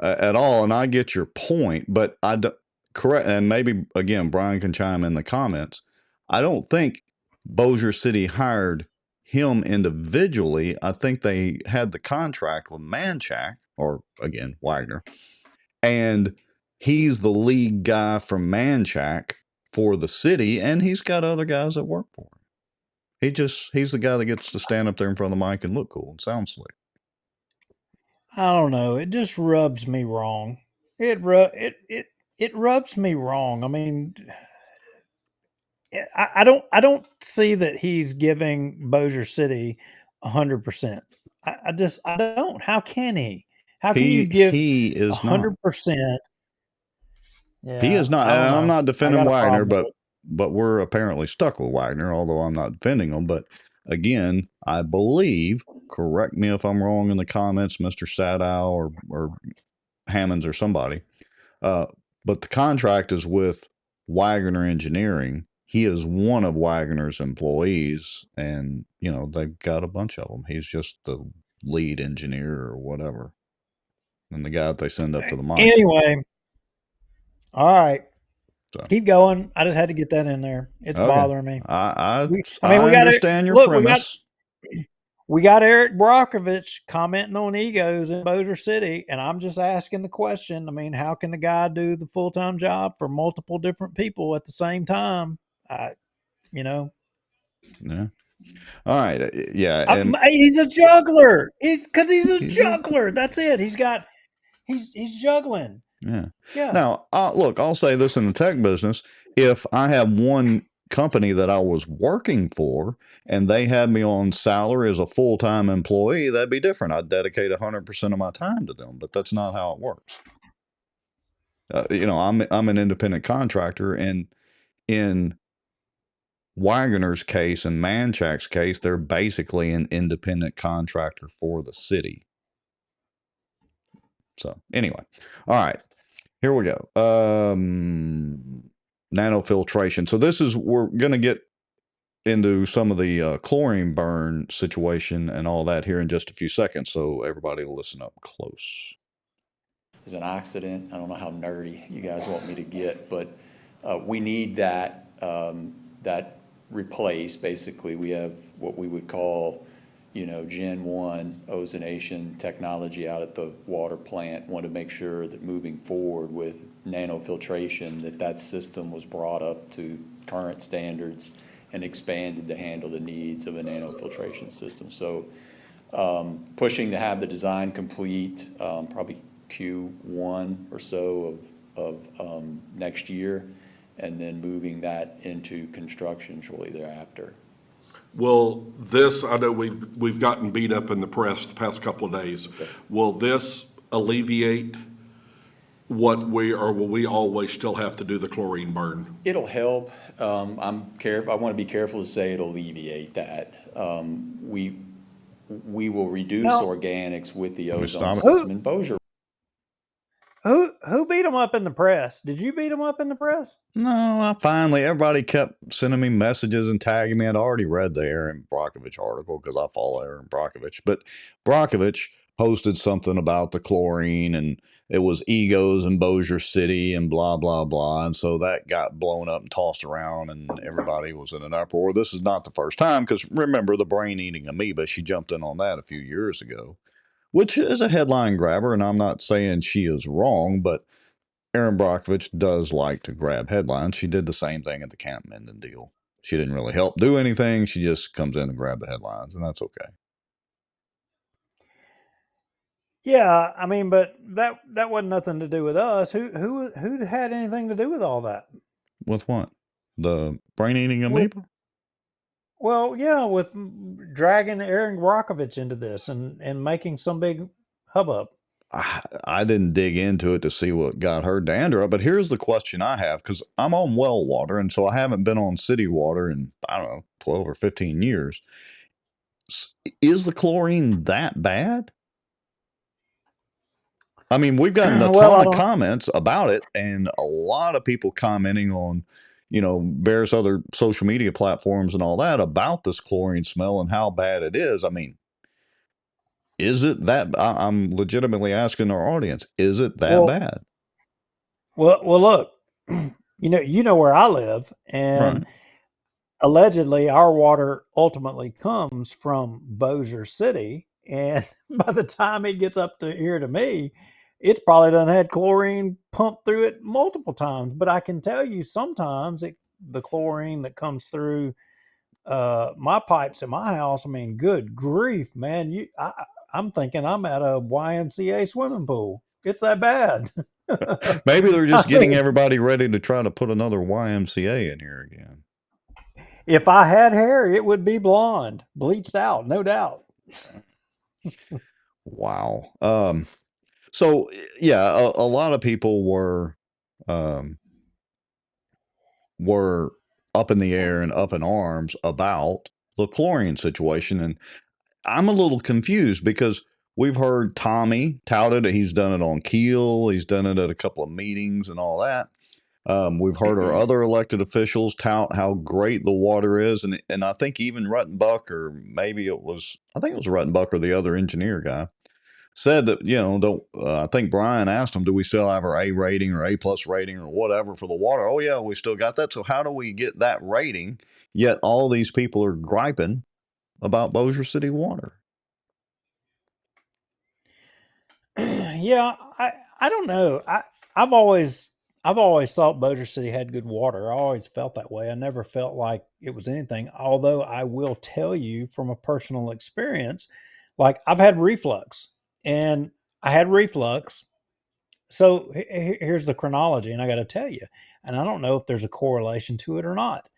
at all, and I get your point. But correct, and maybe again, Brian can chime in the comments. I don't think Bossier City hired him individually. I think they had the contract with Manchac, or again, Wagner, and he's the lead guy from Manchac for the city, and he's got other guys that work for him. He's the guy that gets to stand up there in front of the mic and look cool and sound slick. I don't know. It just rubs me wrong. It rubs me wrong. I mean, I don't see that he's giving Bossier City 100%. I don't. How can he? How can you give He is not. 100%? He Yeah, is not. I don't And I'm know. not I defending got a Wagner, problem with it. but we're apparently stuck with Wagner, although I'm not defending him. But again, I believe, correct me if I'm wrong in the comments, Mr. Sadow or Hammonds or somebody, but the contract is with Wagner Engineering. He is one of Wagner's employees, and, you know, they've got a bunch of them. He's just the lead engineer or whatever, and the guy that they send up to the mic. Anyway, all right. So. Keep going. I just had to get that in there. It's bothering me. I we understand your premise. We got Eric Brockovich commenting on egos in Bossier City, and I'm just asking the question. I mean, how can the guy do the full-time job for multiple different people at the same time? You know. Yeah. All right. Yeah. And he's a juggler. He's a juggler. That's it. He's juggling. Yeah. Yeah. Now, look, I'll say this in the tech business. If I have one company that I was working for and they had me on salary as a full-time employee, that'd be different. I'd dedicate 100% of my time to them, but that's not how it works. You know, I'm an independent contractor, and in Wagner's case and Manchak's case, they're basically an independent contractor for the city. So anyway, all right, here we go. Nanofiltration. So we're going to get into some of the chlorine burn situation and all that here in just a few seconds. So everybody listen up close. It's an accident. I don't know how nerdy you guys want me to get, but we need that replaced. Basically, we have what we would call, you know, Gen 1 ozonation technology out at the water plant. Want to make sure that moving forward with nanofiltration, that system was brought up to current standards and expanded to handle the needs of a nanofiltration system. So pushing to have the design complete probably Q1 or so of next year, and then moving that into construction shortly thereafter. Will this, I know we've gotten beat up in the press the past couple of days. Okay. Will this alleviate what will we always still have to do the chlorine burn? It'll help. I want to be careful to say it'll alleviate that. We will reduce organics with the ozone system in Bossier. Who beat him up in the press? Did you beat him up in the press? No, everybody kept sending me messages and tagging me. I'd already read the Aaron Brockovich article because I follow Aaron Brockovich. But Brockovich posted something about the chlorine, and it was egos in Bossier City and blah, blah, blah. And so that got blown up and tossed around, and everybody was in an uproar. This is not the first time, because remember the brain-eating amoeba, she jumped in on that a few years ago, which is a headline grabber, and I'm not saying she is wrong, but Erin Brockovich does like to grab headlines. She did the same thing at the Camp Minden deal. She didn't really help do anything. She just comes in and grab the headlines, and that's okay. Yeah, I mean, but that wasn't nothing to do with us. Who had anything to do with all that? With what? The brain-eating amoeba? Well, yeah, with dragging Aaron Brockovich into this and making some big hubbub. I didn't dig into it to see what got her dander up, but here's the question I have, because I'm on well water, and so I haven't been on city water in, I don't know, 12 or 15 years. Is the chlorine that bad? I mean, we've gotten a ton of comments about it, and a lot of people commenting on, you know, various other social media platforms and all that about this chlorine smell and how bad it is. I mean, is it that? I'm legitimately asking our audience, is it that bad? Well, look, you know where I live, and allegedly our water ultimately comes from Bossier City, and by the time it gets up to here to me, it's probably done had chlorine pumped through it multiple times. But I can tell you, sometimes the chlorine that comes through my pipes in my house, I mean, good grief, man. I'm thinking I'm at a YMCA swimming pool. It's that bad. Maybe they're just I getting mean, everybody ready to try to put another YMCA in here again. if I had hair, it would be blonde, bleached out, no doubt. Wow. So yeah, a lot of people were up in the air and up in arms about the chlorine situation, and I'm a little confused because we've heard Tommy touted that he's done it on Keel, he's done it at a couple of meetings and all that. We've heard our other elected officials tout how great the water is, and I think even Ruttenbuck, or maybe it was Ruttenbuck or the other engineer guy, said that, I think Brian asked him, do we still have our A rating or A plus rating or whatever for the water? Oh yeah, we still got that. So how do we get that rating, yet all these people are griping about Bossier City water? Yeah, I don't know. I've always thought Bossier City had good water. I always felt that way. I never felt like it was anything. Although I will tell you from a personal experience, like I've had reflux, and I had reflux. So here's the chronology, and I got to tell you, and I don't know if there's a correlation to it or not.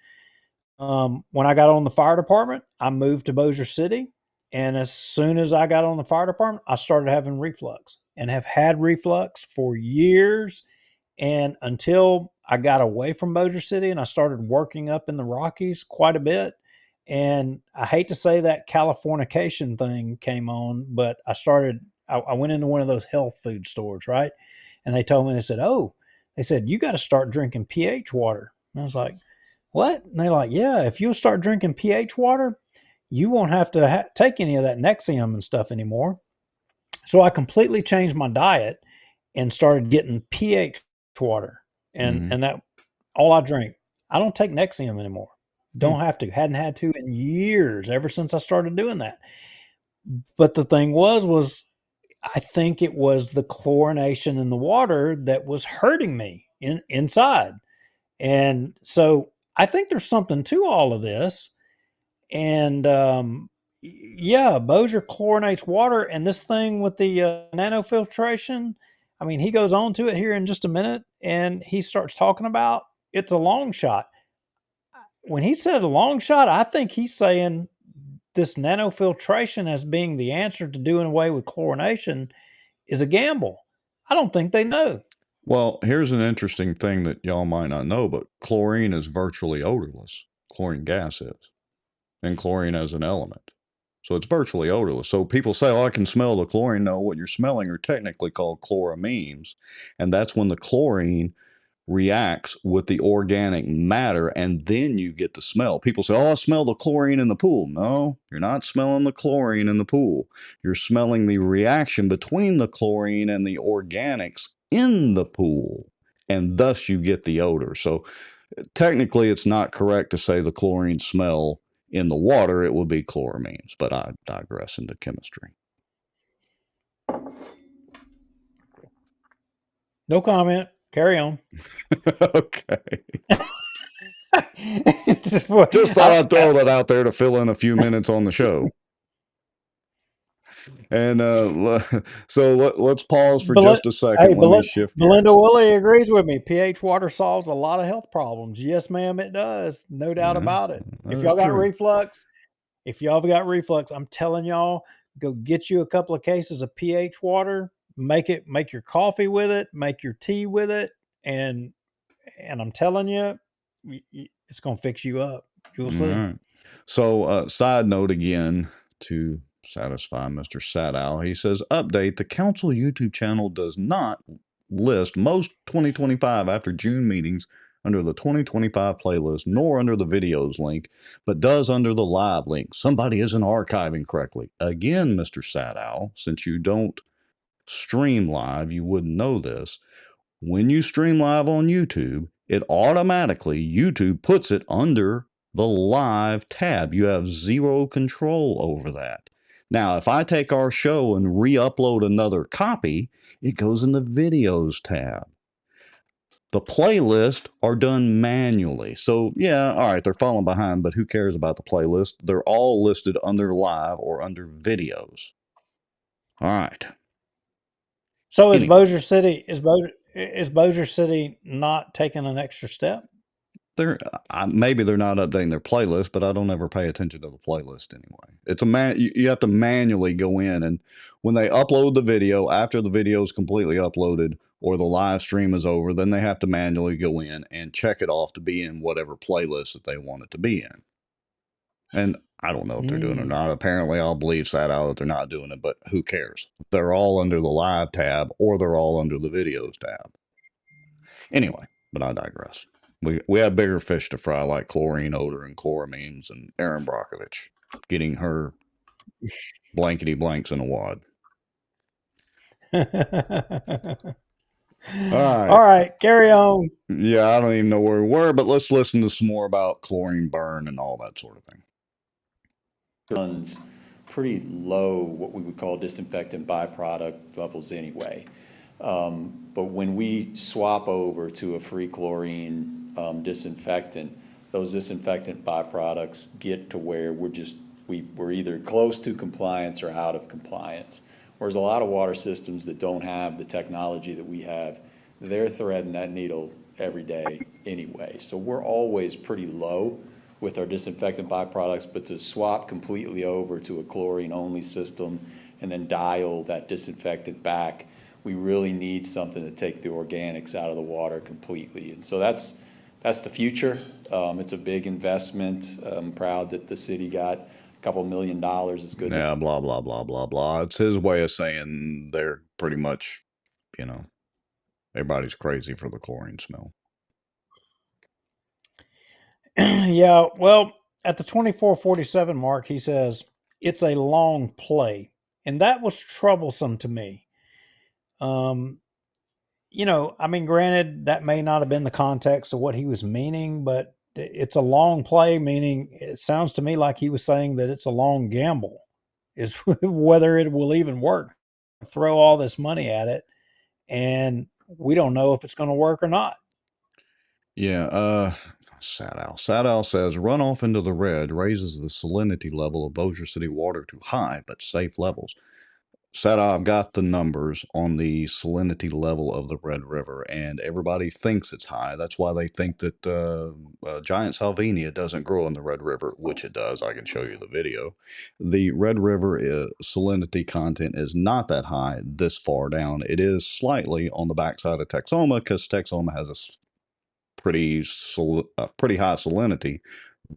When I got on the fire department, I moved to Bossier City. And as soon as I got on the fire department, I started having reflux and have had reflux for years. And until I got away from Bossier City and I started working up in the Rockies quite a bit. And I hate to say that Californication thing came on, but I went into one of those health food stores, right? And they told me, they said, you got to start drinking pH water. And I was like, what? And they're like, yeah, if you'll start drinking pH water, you won't have to take any of that Nexium and stuff anymore. So I completely changed my diet and started getting pH water. And that all I drink. I don't take Nexium anymore. Don't have to. Hadn't had to in years, ever since I started doing that. But the thing was I think it was the chlorination in the water that was hurting me inside. And so I think there's something to all of this. And yeah, Bossier chlorinates water, and this thing with the nanofiltration, I mean, he goes on to it here in just a minute, and he starts talking about it's a long shot. When he said a long shot, I think he's saying this nanofiltration as being the answer to doing away with chlorination is a gamble. I don't think they know. Well, here's an interesting thing that y'all might not know, but chlorine is virtually odorless. Chlorine gas is, and chlorine as an element. So it's virtually odorless. So people say, oh, I can smell the chlorine. No, what you're smelling are technically called chloramines. And that's when the chlorine reacts with the organic matter, and then you get the smell. People say, oh, I smell the chlorine in the pool. No, you're not smelling the chlorine in the pool. You're smelling the reaction between the chlorine and the organics in the pool, and thus you get the odor. So technically it's not correct to say the chlorine smell in the water. It would be chloramines, but I digress into chemistry. No comment. Carry on. Okay. Just thought I'd throw that out there to fill in a few minutes on the show. And so let's pause for just a second. Hey, Let me shift gears. Belinda Woolley agrees with me. pH water solves a lot of health problems. Yes, ma'am, it does. No doubt about it. If y'all got reflux, I'm telling y'all, go get you a couple of cases of pH water. Make your coffee with it, make your tea with it, and I'm telling you, it's going to fix you up. You'll see. Right. So, side note again to satisfy Mr. Sadow, he says, update, the council YouTube channel does not list most 2025 after June meetings under the 2025 playlist, nor under the videos link, but does under the live link. Somebody isn't archiving correctly. Again, Mr. Sadow, since you don't stream live, you wouldn't know this. When you stream live on YouTube, it automatically, YouTube puts it under the live tab. You have zero control over that. Now, if I take our show and re-upload another copy, it goes in the videos tab. The playlists are done manually. So, yeah, all right, they're falling behind, but who cares about the playlist? They're all listed under live or under videos. All right. So is Bossier City Bossier City not taking an extra step? Maybe they're not updating their playlist, but I don't ever pay attention to the playlist anyway. It's you have to manually go in, and when they upload the video, after the video is completely uploaded or the live stream is over, then they have to manually go in and check it off to be in whatever playlist that they want it to be in. And I don't know if they're doing it or not. Apparently, I'll believe that out that they're not doing it, but who cares? They're all under the live tab or they're all under the videos tab. Anyway, but I digress. We have bigger fish to fry, like chlorine odor and chloramines and Erin Brockovich getting her blankety blanks in a wad. All right, carry on. Yeah, I don't even know where we were, but let's listen to some more about chlorine burn and all that sort of thing. Runs pretty low, what we would call disinfectant byproduct levels anyway. But when we swap over to a free chlorine disinfectant, those disinfectant byproducts get to where we're either close to compliance or out of compliance. Whereas a lot of water systems that don't have the technology that we have, they're threading that needle every day anyway. So we're always pretty low with our disinfectant byproducts, but to swap completely over to a chlorine-only system and then dial that disinfectant back, we really need something to take the organics out of the water completely. And so that's the future. It's a big investment. I'm proud that the city got a couple $1 million. It's good. Yeah, blah, blah, blah, blah, blah. It's his way of saying they're pretty much, everybody's crazy for the chlorine smell. Yeah, well, at the 24:47 mark, he says, it's a long play. And that was troublesome to me. Granted, that may not have been the context of what he was meaning, but it's a long play, meaning it sounds to me like he was saying that it's a long gamble, is whether it will even work. Throw all this money at it, and we don't know if it's going to work or not. Yeah, Sad says, runoff into the red raises the salinity level of Bossier City water to high but safe levels. Sad I've got the numbers on the salinity level of the Red River, and everybody thinks it's high. That's why they think that giant salvinia doesn't grow in the Red River, which it does. I can show you the video. The Red River salinity content is not that high this far down. It is slightly on the backside of Texoma because Texoma has a pretty high salinity.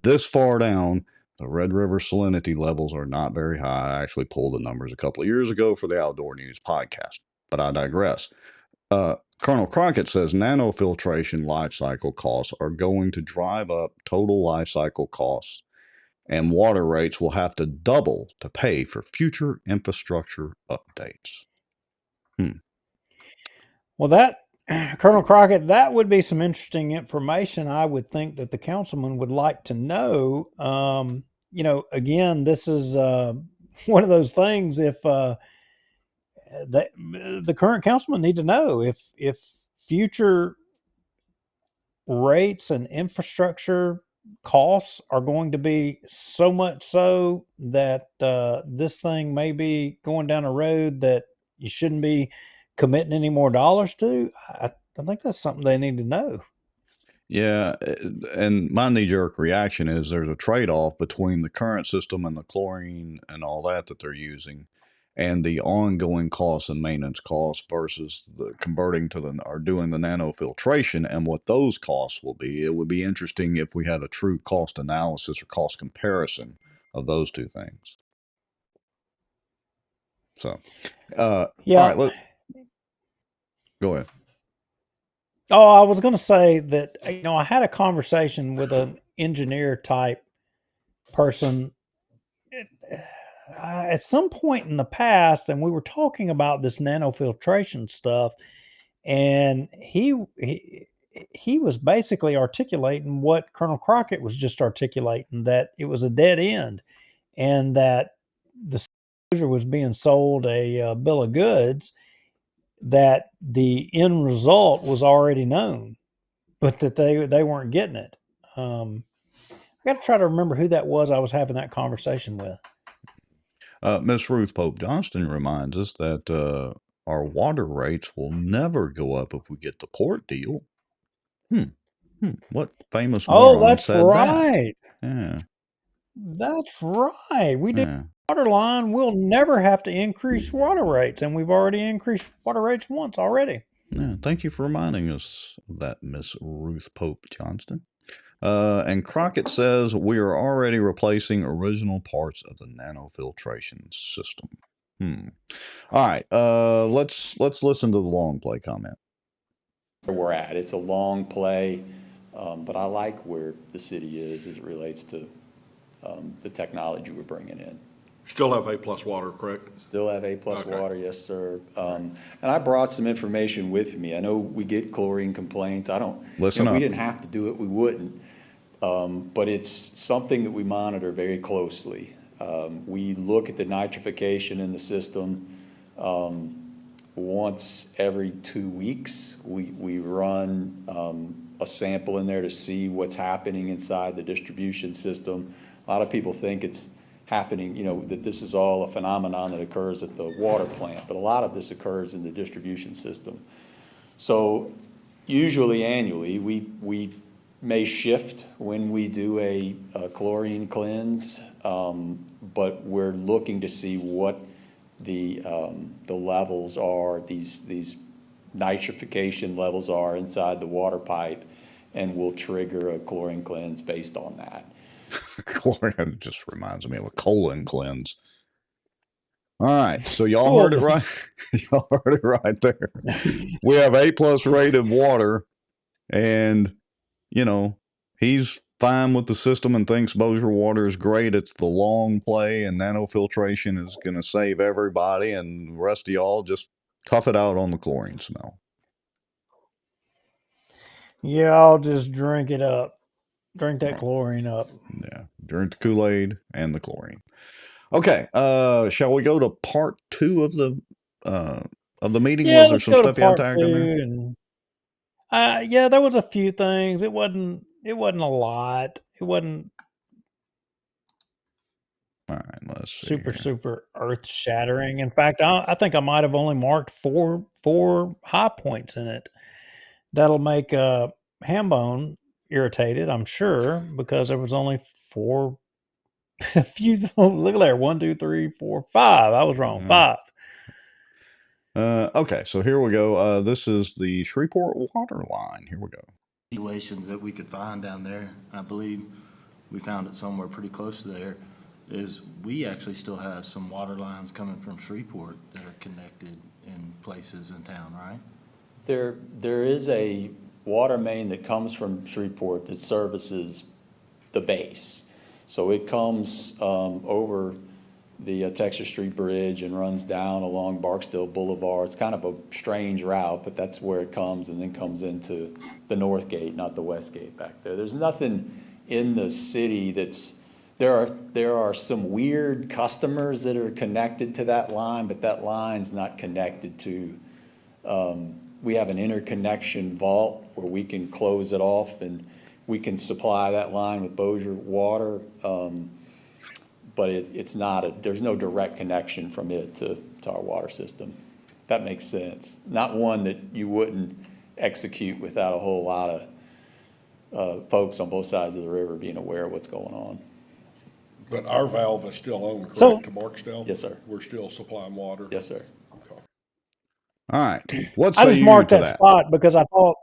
This far down, the Red River salinity levels are not very high. I actually pulled the numbers a couple of years ago for the Outdoor News podcast, but I digress. Colonel Crockett says nanofiltration life cycle costs are going to drive up total life cycle costs, and water rates will have to double to pay for future infrastructure updates. Well, Colonel Crockett, that would be some interesting information. I would think that the councilman would like to know. Again, this is one of those things. If the current councilman need to know if future rates and infrastructure costs are going to be so much so that this thing may be going down a road that you shouldn't be committing any more dollars to. I think that's something they need to know. Yeah, and my knee-jerk reaction is there's a trade-off between the current system and the chlorine and all that they're using, and the ongoing costs and maintenance costs versus the converting to or doing the nanofiltration and what those costs will be. It would be interesting if we had a true cost analysis or cost comparison of those two things. So, yeah. All right, go ahead. Oh, I was going to say that, I had a conversation with an engineer type person at some point in the past, and we were talking about this nanofiltration stuff, and he was basically articulating what Colonel Crockett was just articulating, that it was a dead end, and that the soldier was being sold a bill of goods, that the end result was already known. but that they weren't getting it. I got to try to remember who that was I was having that conversation with. Miss Ruth Pope Johnston reminds us that our water rates will never go up if we get the port deal. What famous moron said right. that? Yeah. That's right. We did Yeah. water line. We'll never have to increase water rates, and we've already increased water rates once already. Yeah. Thank you for reminding us of that, Miss Ruth Pope Johnston. And Crockett says we are already replacing original parts of the nanofiltration system. All right. Let's listen to the long play comment. Where we're at, it's a long play, but I like where the city is as it relates to the technology we're bringing in. Still have A+ water, correct? Still have A+ water, yes, sir. And I brought some information with me. I know we get chlorine complaints. I don't. Listen if up. we didn't have to do it, we wouldn't. But it's something that we monitor very closely. We look at the nitrification in the system once every 2 weeks. We run a sample in there to see what's happening inside the distribution system. A lot of people think it's happening, that this is all a phenomenon that occurs at the water plant, but a lot of this occurs in the distribution system. So usually annually, we may shift when we do a chlorine cleanse, but we're looking to see what the levels are, these nitrification levels are inside the water pipe, and we'll trigger a chlorine cleanse based on that. Chlorine just reminds me of a colon cleanse. All right, so y'all heard it right. Y'all heard it right there. We have A+ rated water, and he's fine with the system and thinks Bossier water is great. It's the long play, and nanofiltration is going to save everybody, and the rest of y'all just tough it out on the chlorine smell. Yeah, I'll just drink it up. Drink that chlorine up. Yeah, drink the Kool-Aid and the chlorine. Okay, shall we go to part 2 of the meeting? Yeah, Was there let's some go stuff to you had part tagged in there? 2. And yeah, there was a few things. It wasn't a lot. It wasn't all right. Let's see super earth shattering. In fact, I think I might have only marked four high points in it. That'll make Hambone irritated, I'm sure, because there was only 4. A few. Look at there. 1, 2, 3, 4, 5. I was wrong. 5. Okay, so here we go. This is the Shreveport water line. Here we go. Situations that we could find down there, I believe we found it somewhere pretty close to there, is we actually still have some water lines coming from Shreveport that are connected in places in town, right? There is a water main that comes from Shreveport that services the base. So it comes over the Texas Street Bridge and runs down along Barksdale Boulevard. It's kind of a strange route, but that's where it comes, and then comes into the north gate, not the west gate back there. There's nothing in the city that's, there are some weird customers that are connected to that line, but that line's not connected to, we have an interconnection vault where we can close it off and we can supply that line with Bossier water, but it's not there's no direct connection from it to our water system. That makes sense. Not one that you wouldn't execute without a whole lot of folks on both sides of the river being aware of what's going on. But our valve is still on, correct, So, to Barksdale? Yes, sir. We're still supplying water? Yes, sir. Okay. All right. What I say just you marked to that spot because I thought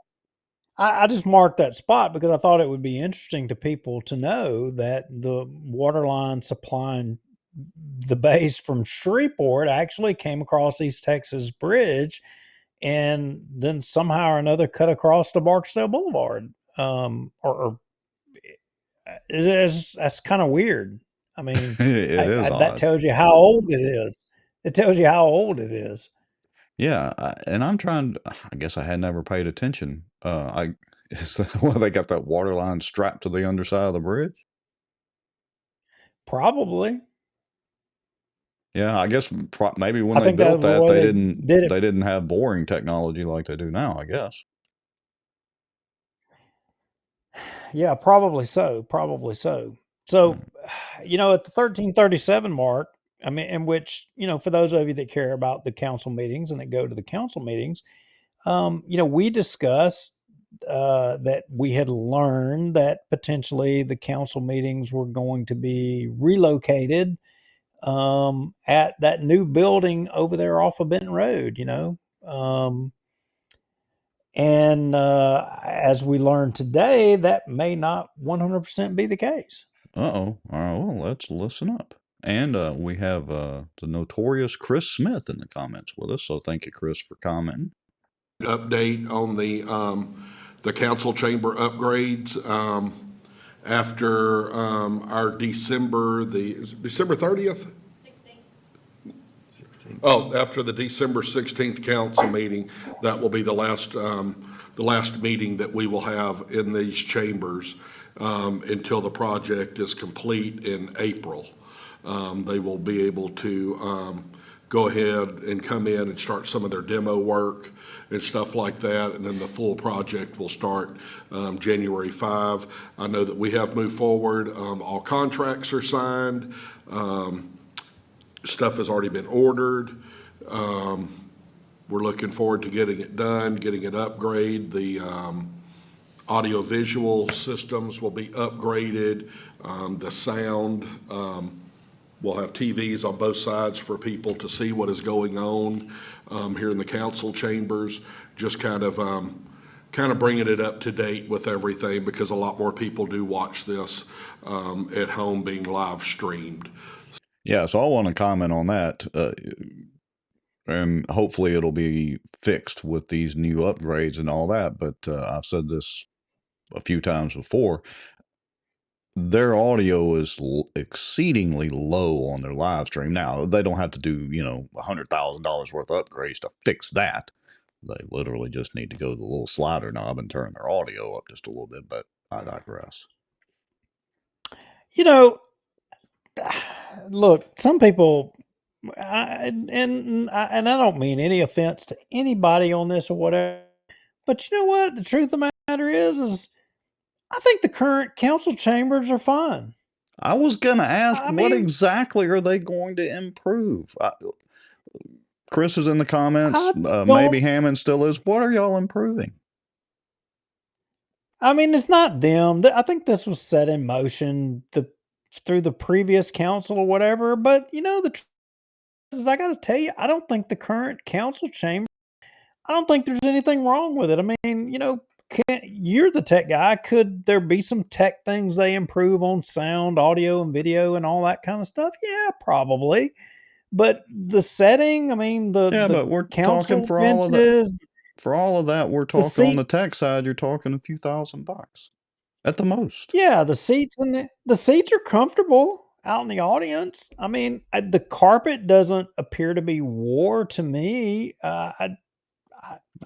I just marked that spot because I thought it would be interesting to people to know that the water line supplying the base from Shreveport actually came across East Texas Bridge and then somehow or another cut across the Barksdale Boulevard. Or it is, that's kind of weird. I mean, it is odd. that tells you how old it is. It tells you how old it is. Yeah, and I'm trying. I guess I had never paid attention. Is that why they got that water line strapped to the underside of the bridge? Probably. Yeah, I guess maybe when I they think that built was the that, way they they didn't did it. they didn't have boring technology like they do now, I guess. Yeah, probably so. Probably so. So, you know, at the 1337 mark, I mean, in which, you know, for those of you that care about the council meetings and that go to the council meetings, you know, we discussed that we had learned that potentially the council meetings were going to be relocated at that new building over there off of Benton Road, you know. And as we learned today, that may not 100% be the case. Uh-oh. All right, well, let's listen up. And we have the notorious Chris Smith in the comments with us, so thank you, Chris, for commenting. Update on the council chamber upgrades after our December 30th? Oh, after the December 16th council meeting, that will be the last meeting that we will have in these chambers until the project is complete in April. They will be able to go ahead and come in and start some of their demo work and stuff like that, and then the full project will start January 5. I know that we have moved forward. All contracts are signed. Stuff has already been ordered. We're looking forward to getting it done, getting it upgraded. The audio-visual systems will be upgraded. The sound, we'll have TVs on both sides for people to see what is going on here in the council chambers. Just kind of bringing it up to date with everything, because a lot more people do watch this at home being live streamed. Yeah, so I want to comment on that. And hopefully it'll be fixed with these new upgrades and all that. But I've said this a few times before. Their audio is exceedingly low on their live stream. Now, they don't have to do, you know, $100,000 worth of upgrades to fix that. They literally just need to go to the little slider knob and turn their audio up just a little bit, but I digress. You know, look, some people, and I don't mean any offense to anybody on this or whatever, but you know what? The truth of the matter is I think the current council chambers are fine. I was going to ask, what exactly are they going to improve? Chris is in the comments. Maybe Hammond still is. What are y'all improving? I mean, it's not them. I think this was set in motion through the previous council or whatever. But you know, the truth is, I got to tell you, I don't think the current council chamber. I don't think there's anything wrong with it. I mean, you know, you're the tech guy. Could there be some tech things they improve on sound, audio, and video, and all that kind of stuff? Yeah, probably. But the setting, I mean, but we're talking for all of that. For all of that, we're talking on the tech side. You're talking a few $1,000 at the most. Yeah, the seats the seats are comfortable out in the audience. I mean, the carpet doesn't appear to be wore to me. I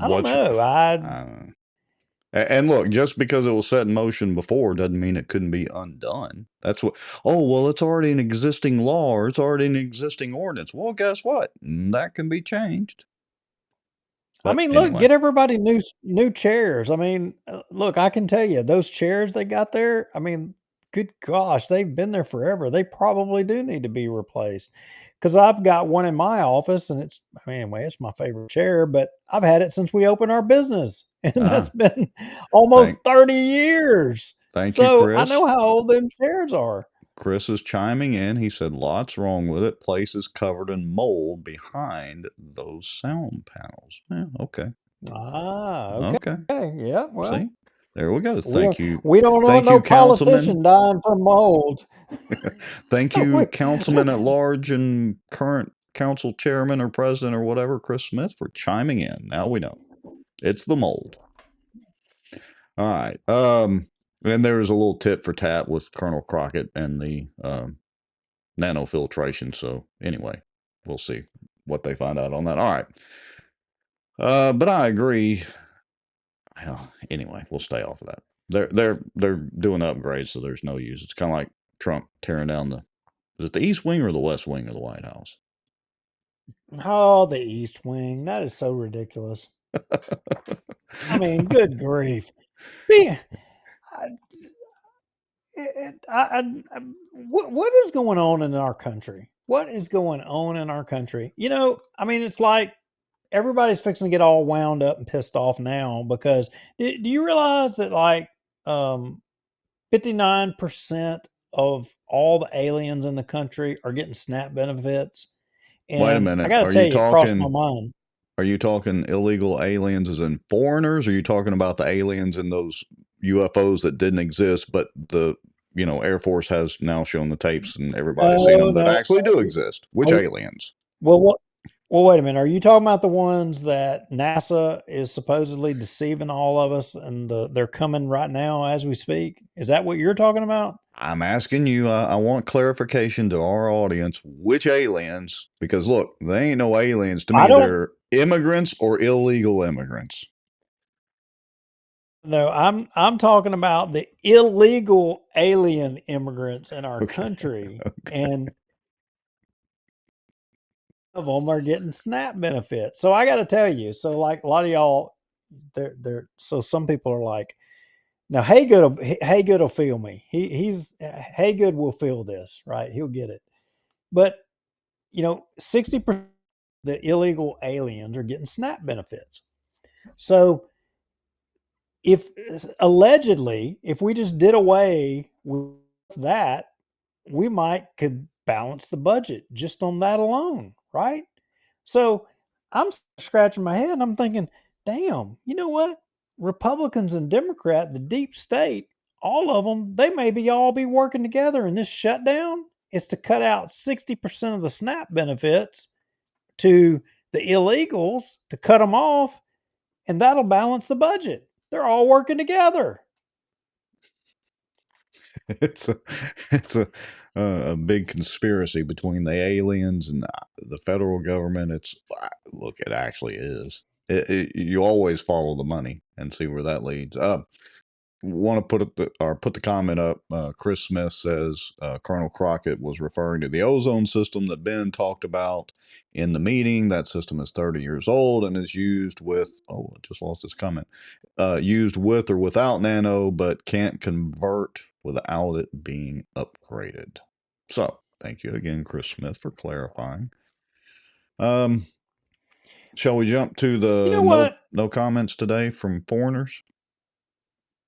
don't know. And look, just because it was set in motion before doesn't mean it couldn't be undone. That's what. Oh, well, it's already an existing law, or it's already an existing ordinance. Well, guess what? That can be changed. But I mean, look, get everybody new chairs. I mean, look, I can tell you those chairs they got there. I mean, good gosh, they've been there forever. They probably do need to be replaced. Because I've got one in my office, and it's it's my favorite chair. But I've had it since we opened our business, and that's been almost 30 years. Thank you, Chris. I know how old them chairs are. Chris is chiming in. He said, lots wrong with it. Place is covered in mold behind those sound panels. Yeah, okay. Okay. Yeah, well. See? There we go. Thank you. We don't want no politician dying from mold. Thank you, Councilman at Large and current council chairman or president or whatever, Chris Smith, for chiming in. Now we know. It's the mold. All right. And there's a little tit for tat with Colonel Crockett and the nanofiltration. So anyway, we'll see what they find out on that. All right. But I agree. Well, anyway, we'll stay off of that. They're doing upgrades, so there's no use. It's kind of like Trump tearing down is it the East Wing or the West Wing of the White House? Oh, the East Wing. That is so ridiculous. I mean, good grief. What is going on in our country? What is going on in our country? I mean, it's like everybody's fixing to get all wound up and pissed off now because do you realize that 59% of all the aliens in the country are getting SNAP benefits? Wait a And I minute. got to tell you, it crossed my mind. Are you talking illegal aliens as in foreigners? Or are you talking about the aliens in those UFOs that didn't exist, but the Air Force has now shown the tapes and everybody's seen them that actually do exist? Which aliens? Well, wait a minute. Are you talking about the ones that NASA is supposedly deceiving all of us, and they're coming right now as we speak? Is that what you're talking about? I'm asking you. I want clarification to our audience. Which aliens? Because look, they ain't no aliens to me. They're immigrants or illegal immigrants. No, I'm talking about the illegal alien immigrants in our country, and of them are getting SNAP benefits. So I got to tell you, so like a lot of y'all, they're so some people are like, now Haygood will feel me. Haygood will feel this, right? He'll get it. But 60% of the illegal aliens are getting SNAP benefits. So if allegedly, if we just did away with that, we could balance the budget just on that alone, right? So I'm scratching my head and I'm thinking, damn, you know what? Republicans and Democrat, the deep state, all of them, they maybe all be working together, and this shutdown is to cut out 60% of the SNAP benefits to the illegals, to cut them off, and that'll balance the budget. They're all working together. It's a big conspiracy between the aliens and the federal government. It actually is. You always follow the money and see where that leads. Want to put the comment up. Chris Smith says Colonel Crockett was referring to the ozone system that Ben talked about in the meeting. That system is 30 years old and is used with, I just lost his comment, used with or without nano, but can't convert without it being upgraded. So thank you again, Chris Smith, for clarifying. Shall we jump to the no comments today from foreigners?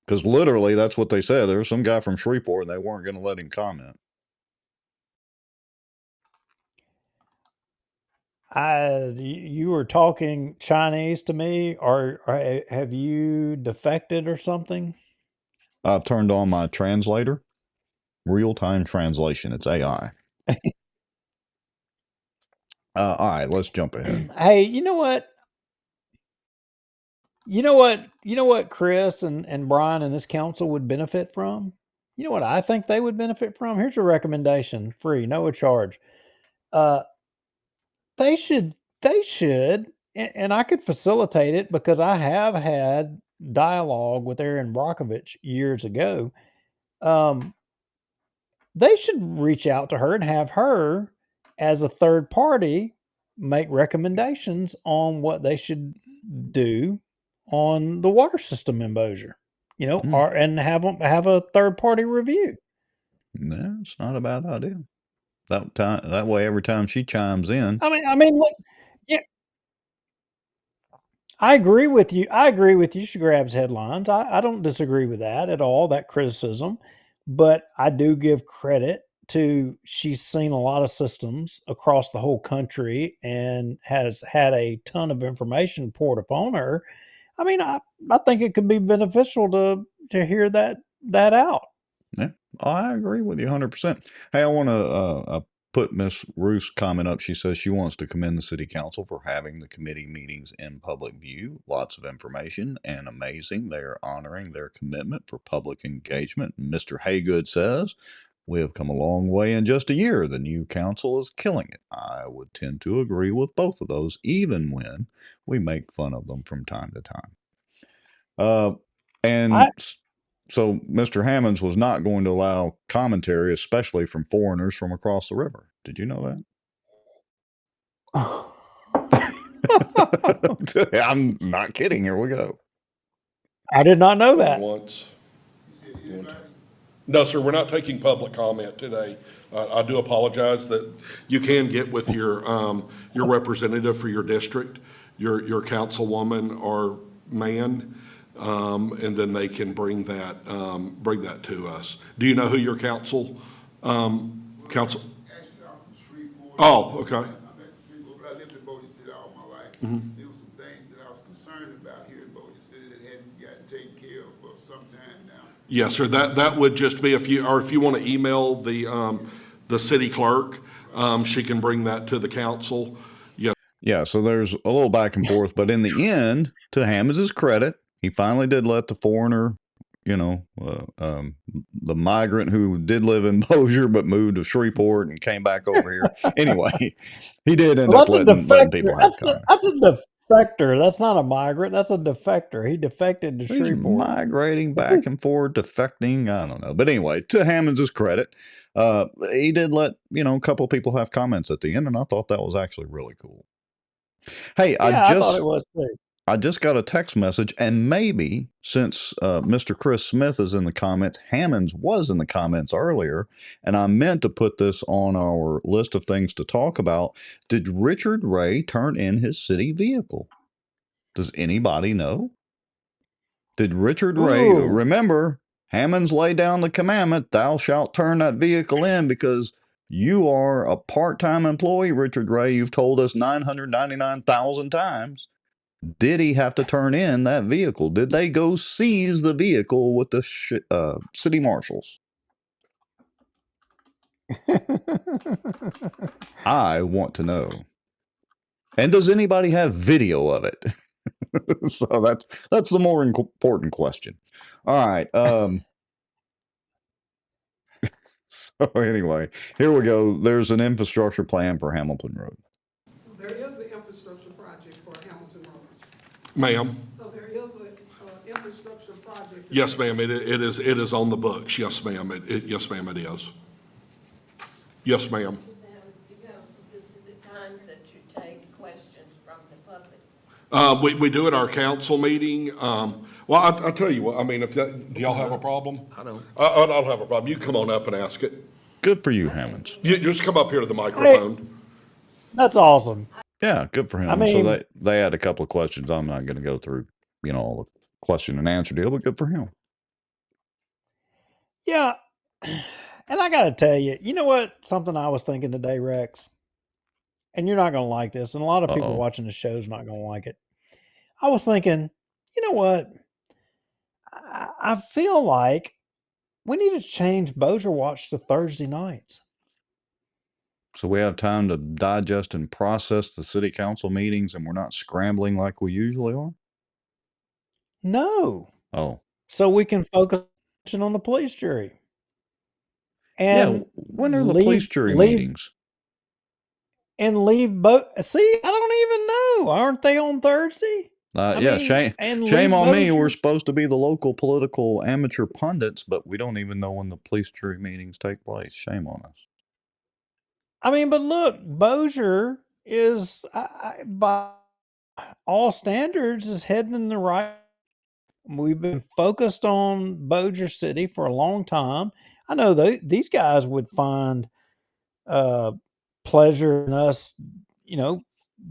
Because literally, that's what they said. There was some guy from Shreveport, and they weren't going to let him comment. You were talking Chinese to me, or have you defected or something? I've turned on my translator, real-time translation. It's AI. All right, let's jump ahead. Hey, you know what? You know what Chris and Brian and this council would benefit from? You know what I think they would benefit from? Here's a recommendation, free, no charge. They should, and I could facilitate it because I have had dialogue with Erin Brockovich years ago. They should reach out to her and have her, as a third party, make recommendations on what they should do on the water system in Bossier, and have a third party review. No, it's not a bad idea. That way, every time she chimes in, I mean, look, yeah, I agree with you. She grabs headlines. I don't disagree with that at all, that criticism, but I do give credit to she's seen a lot of systems across the whole country and has had a ton of information poured upon her. I mean, I think it could be beneficial to hear that out. Yeah, I agree with you 100%. Hey, I want to put Miss Roos' comment up. She says she wants to commend the city council for having the committee meetings in public view. Lots of information and amazing. They are honoring their commitment for public engagement. Mr. Haygood says, we have come a long way in just a year. The new council is killing it. I would tend to agree with both of those, even when we make fun of them from time to time. So Mr. Hammonds was not going to allow commentary, especially from foreigners from across the river. Did you know that? I'm not kidding. Here we go. I did not know that. No, sir, we're not taking public comment today. I do apologize that you can get with your representative for your district, your councilwoman or man, and then they can bring that to us. Do you know who your council? Oh, okay. I lived in Bossier City all my life. Mhm. There were some things that I was concerned about here in Bossier City that hadn't gotten taken care of for some time now. Yes, sir. That would just be if you want to email the city clerk, she can bring that to the council. Yes. Yeah, so there's a little back and forth, but in the end, to Hammond's credit, he finally did let the foreigner, the migrant who did live in Bossier but moved to Shreveport and came back over here. Anyway, he did end up letting people have comments. That's a defector. That's not a migrant. That's a defector. He defected to He's Shreveport. migrating back and forth, defecting. I don't know. But anyway, to Hammond's credit, he did let, a couple of people have comments at the end, and I thought that was actually really cool. Hey, Yeah, I thought it was too. I just got a text message, and maybe since Mr. Chris Smith is in the comments, Hammonds was in the comments earlier, and I meant to put this on our list of things to talk about. Did Richard Ray turn in his city vehicle? Does anybody know? Did Richard Ray, remember, Hammonds laid down the commandment, thou shalt turn that vehicle in because you are a part-time employee, Richard Ray. You've told us 999,000 times. Did he have to turn in that vehicle? Did they go seize the vehicle with the city marshals? I want to know. And does anybody have video of it? So that's the more important question. All right. So anyway, here we go. There's an infrastructure plan for Hamilton Road. So there is an infrastructure project for Hamilton Road. Ma'am. So there is an infrastructure project. Yes, ma'am. It is on the books. Yes, ma'am. Yes, ma'am. It is. Yes, ma'am. Specific times that you take questions from the public. We do at our council meeting. Well, I'll tell you what. I mean, do y'all have a problem? I don't. I don't have a problem. You come on up and ask it. Good for you, Hammonds. You just come up here to the microphone. That's awesome. Yeah, good for him. I mean, so they had a couple of questions. I'm not going to go through, all the question and answer deal, but good for him. Yeah. And I got to tell you, you know what? Something I was thinking today, Rex, and you're not going to like this, and a lot of people watching the show is not going to like it. I was thinking, you know what? I feel like we need to change Bossier Watch to Thursday nights. So we have time to digest and process the city council meetings, and we're not scrambling like we usually are? No. Oh. So we can focus on the police jury. And when are the police jury meetings? And leave both. See, I don't even know. Aren't they on Thursday? Shame on me. We're supposed to be the local political amateur pundits, but we don't even know when the police jury meetings take place. Shame on us. I mean, but look, Bossier is, by all standards, is heading in the right. We've been focused on Bossier City for a long time. I know these guys would find pleasure in us,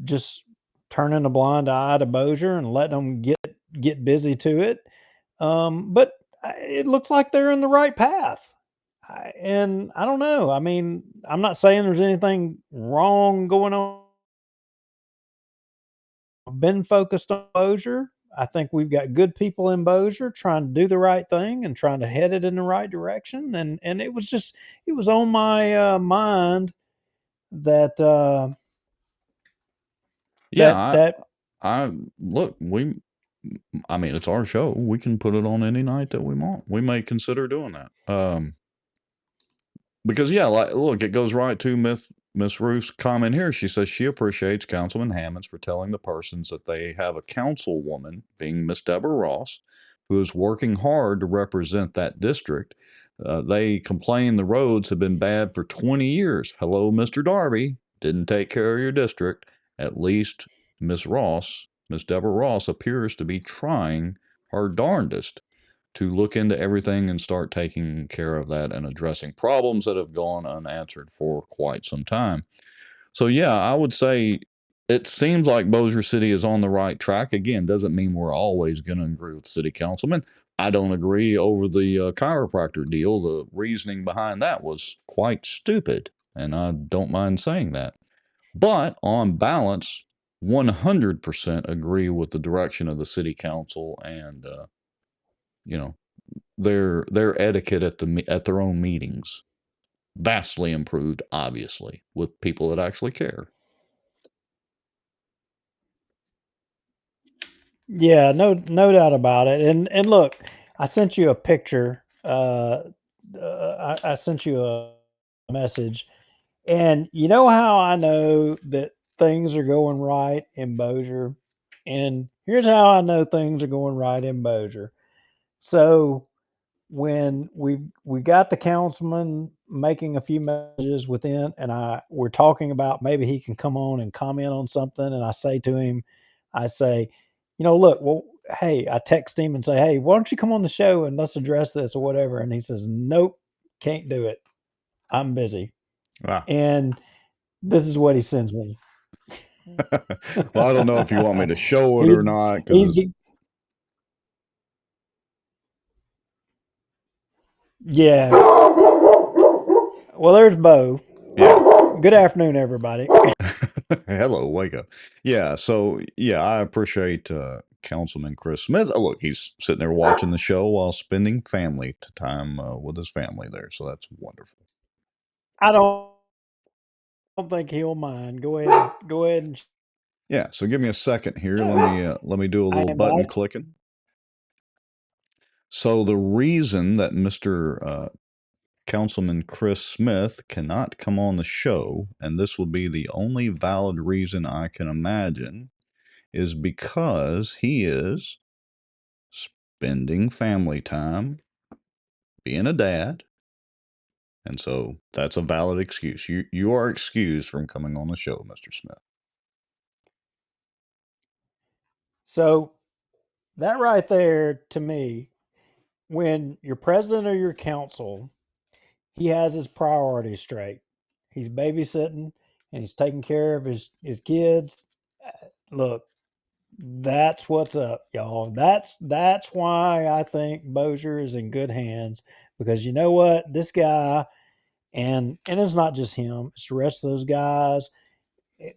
just turning a blind eye to Bossier and letting them get busy to it. But it looks like they're in the right path. And I don't know. I mean, I'm not saying there's anything wrong going on. I've been focused on Bossier. I think we've got good people in Bossier trying to do the right thing and trying to head it in the right direction. And it was on my mind that it's our show. We can put it on any night that we want. We may consider doing that. Because look, it goes right to Miss Ruth's comment here. She says she appreciates Councilman Hammonds for telling the persons that they have a councilwoman, being Miss Deborah Ross, who is working hard to represent that district. They complain the roads have been bad for 20 years. Hello, Mr. Darby. Didn't take care of your district. At least Miss Deborah Ross appears to be trying her darndest. to look into everything and start taking care of that and addressing problems that have gone unanswered for quite some time. So yeah, I would say it seems like Bossier City is on the right track. Again, doesn't mean we're always going to agree with city councilmen. I don't agree over the chiropractor deal. The reasoning behind that was quite stupid, and I don't mind saying that. But on balance, 100% agree with the direction of the city council and you know, their etiquette at their own meetings. Vastly improved, obviously, with people that actually care. Yeah, no doubt about it. And look, I sent you a picture. I sent you a message, and you know how I know that things are going right in Bossier. And here's how I know things are going right in Bossier. So when we got the councilman making a few messages within, and we're talking about maybe he can come on and comment on something, and I say to him, I say, look, well, hey, I text him and say, hey, why don't you come on the show and let's address this or whatever, and he says, nope, can't do it, I'm busy. Wow. And this is what he sends me. Well, I don't know if you want me to show it or not, because yeah. Well, there's Bo. Yeah. Good afternoon, everybody. Hello, wake up. Yeah, so yeah, I appreciate Councilman Chris Smith. Look, he's sitting there watching the show while spending family time with his family there, so that's wonderful. I don't think he'll mind. Go ahead and Yeah, so give me a second here. Let me do a little button clicking. So the reason that Mr. Councilman Chris Smith cannot come on the show, and this will be the only valid reason I can imagine, is because he is spending family time, being a dad, and so that's a valid excuse. You are excused from coming on the show, Mr. Smith. So that right there, to me, when you're president of your council, he has his priorities straight. He's babysitting and he's taking care of his kids. Look, that's what's up, y'all. That's why I think Bossier is in good hands, because you know what, this guy, and it's not just him; it's the rest of those guys.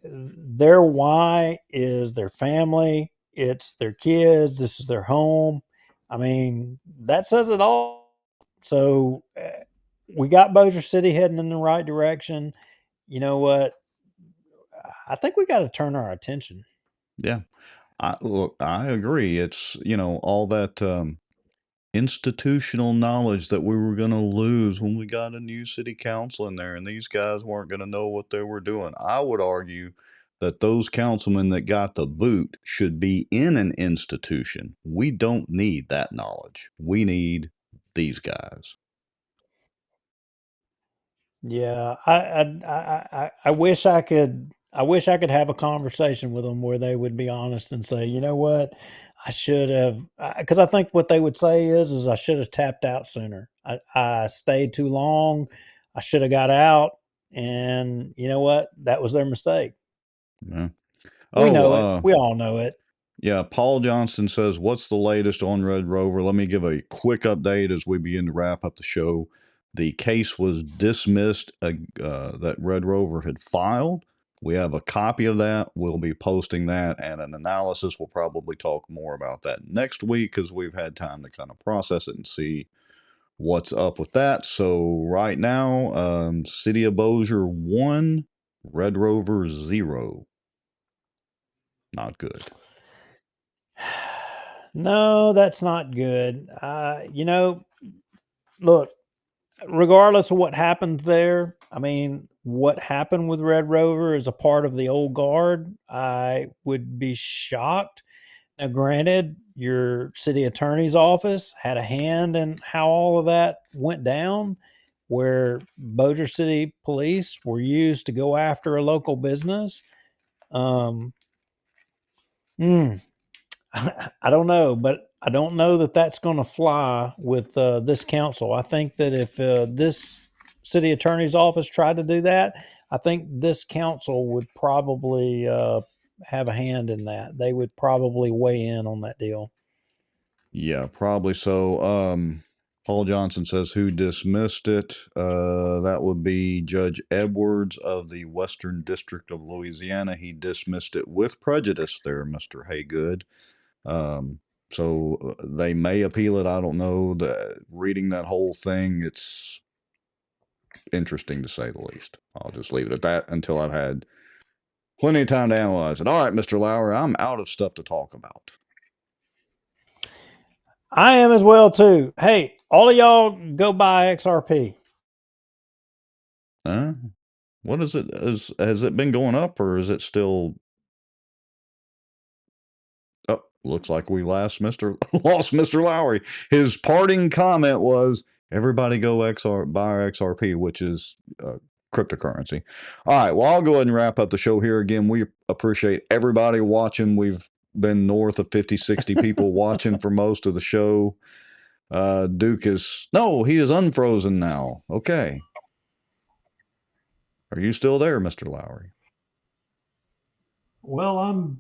Their why is their family. It's their kids. This is their home. I mean, that says it all. So we got Bossier City heading in the right direction. You know what? I think we got to turn our attention. Yeah. Look, I agree. It's, all that institutional knowledge that we were going to lose when we got a new city council in there and these guys weren't going to know what they were doing. I would argue that those councilmen that got the boot should be in an institution. We don't need that knowledge. We need these guys. Yeah, I wish I could. I wish I could have a conversation with them where they would be honest and say, you know what, I should have, because I think what they would say is I should have tapped out sooner. I stayed too long. I should have got out, and you know what, that was their mistake. Yeah. We know it. We all know it. Yeah, Paul Johnson says, what's the latest on Red Rover? Let me give a quick update as we begin to wrap up the show. The case was dismissed that Red Rover had filed. We have a copy of that. We'll be posting that and an analysis. We'll probably talk more about that next week because we've had time to kind of process it and see what's up with that. So right now, City of Bossier 1, Red Rover 0. Not good. No, that's not good. Look, regardless of what happens there, I mean, what happened with Red Rover is a part of the old guard. I would be shocked. Now, granted, your city attorney's office had a hand in how all of that went down, where Bossier City police were used to go after a local business. I don't know, but I don't know that that's going to fly with this council. I think that if this city attorney's office tried to do that, I think this council would probably have a hand in that. They would probably weigh in on that deal. Yeah, probably so. Paul Johnson says, who dismissed it? That would be Judge Edwards of the Western District of Louisiana. He dismissed it with prejudice there, Mr. Haygood. So they may appeal it. I don't know. Reading that whole thing, it's interesting to say the least. I'll just leave it at that until I've had plenty of time to analyze it. All right, Mr. Lowry, I'm out of stuff to talk about. I am as well too. Hey, all of y'all go buy XRP. What is it? Has it been going up, or is it still? Oh, looks like we lost Mr. Lowry. His parting comment was, "Everybody go buy XRP," which is cryptocurrency. All right, well, I'll go ahead and wrap up the show here. Again, we appreciate everybody watching. We've been north of 50, 60 people watching for most of the show. Duke he is unfrozen now. Okay. Are you still there, Mr. Lowry? Well,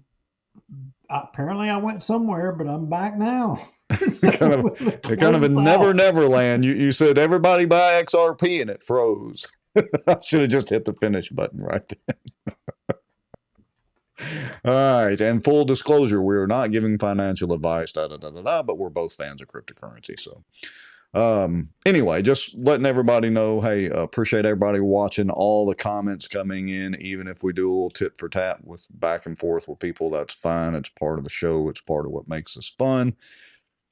apparently I went somewhere, but I'm back now. kind of a never land. You said everybody buy XRP and it froze. I should have just hit the finish button right then. All right, and full disclosure, we are not giving financial advice, but we're both fans of cryptocurrency. So anyway, just letting everybody know, hey, appreciate everybody watching, all the comments coming in. Even if we do a little tit for tat with back and forth with people, that's fine. It's part of the show. It's part of what makes this fun.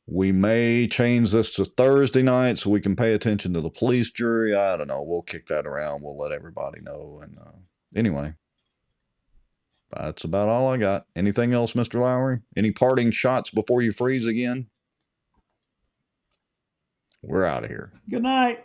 We may change this to Thursday night so we can pay attention to the police jury. I don't know. We'll kick that around. We'll let everybody know. And anyway, that's about all I got. Anything else, Mr. Lowry? Any parting shots before you freeze again? We're out of here. Good night.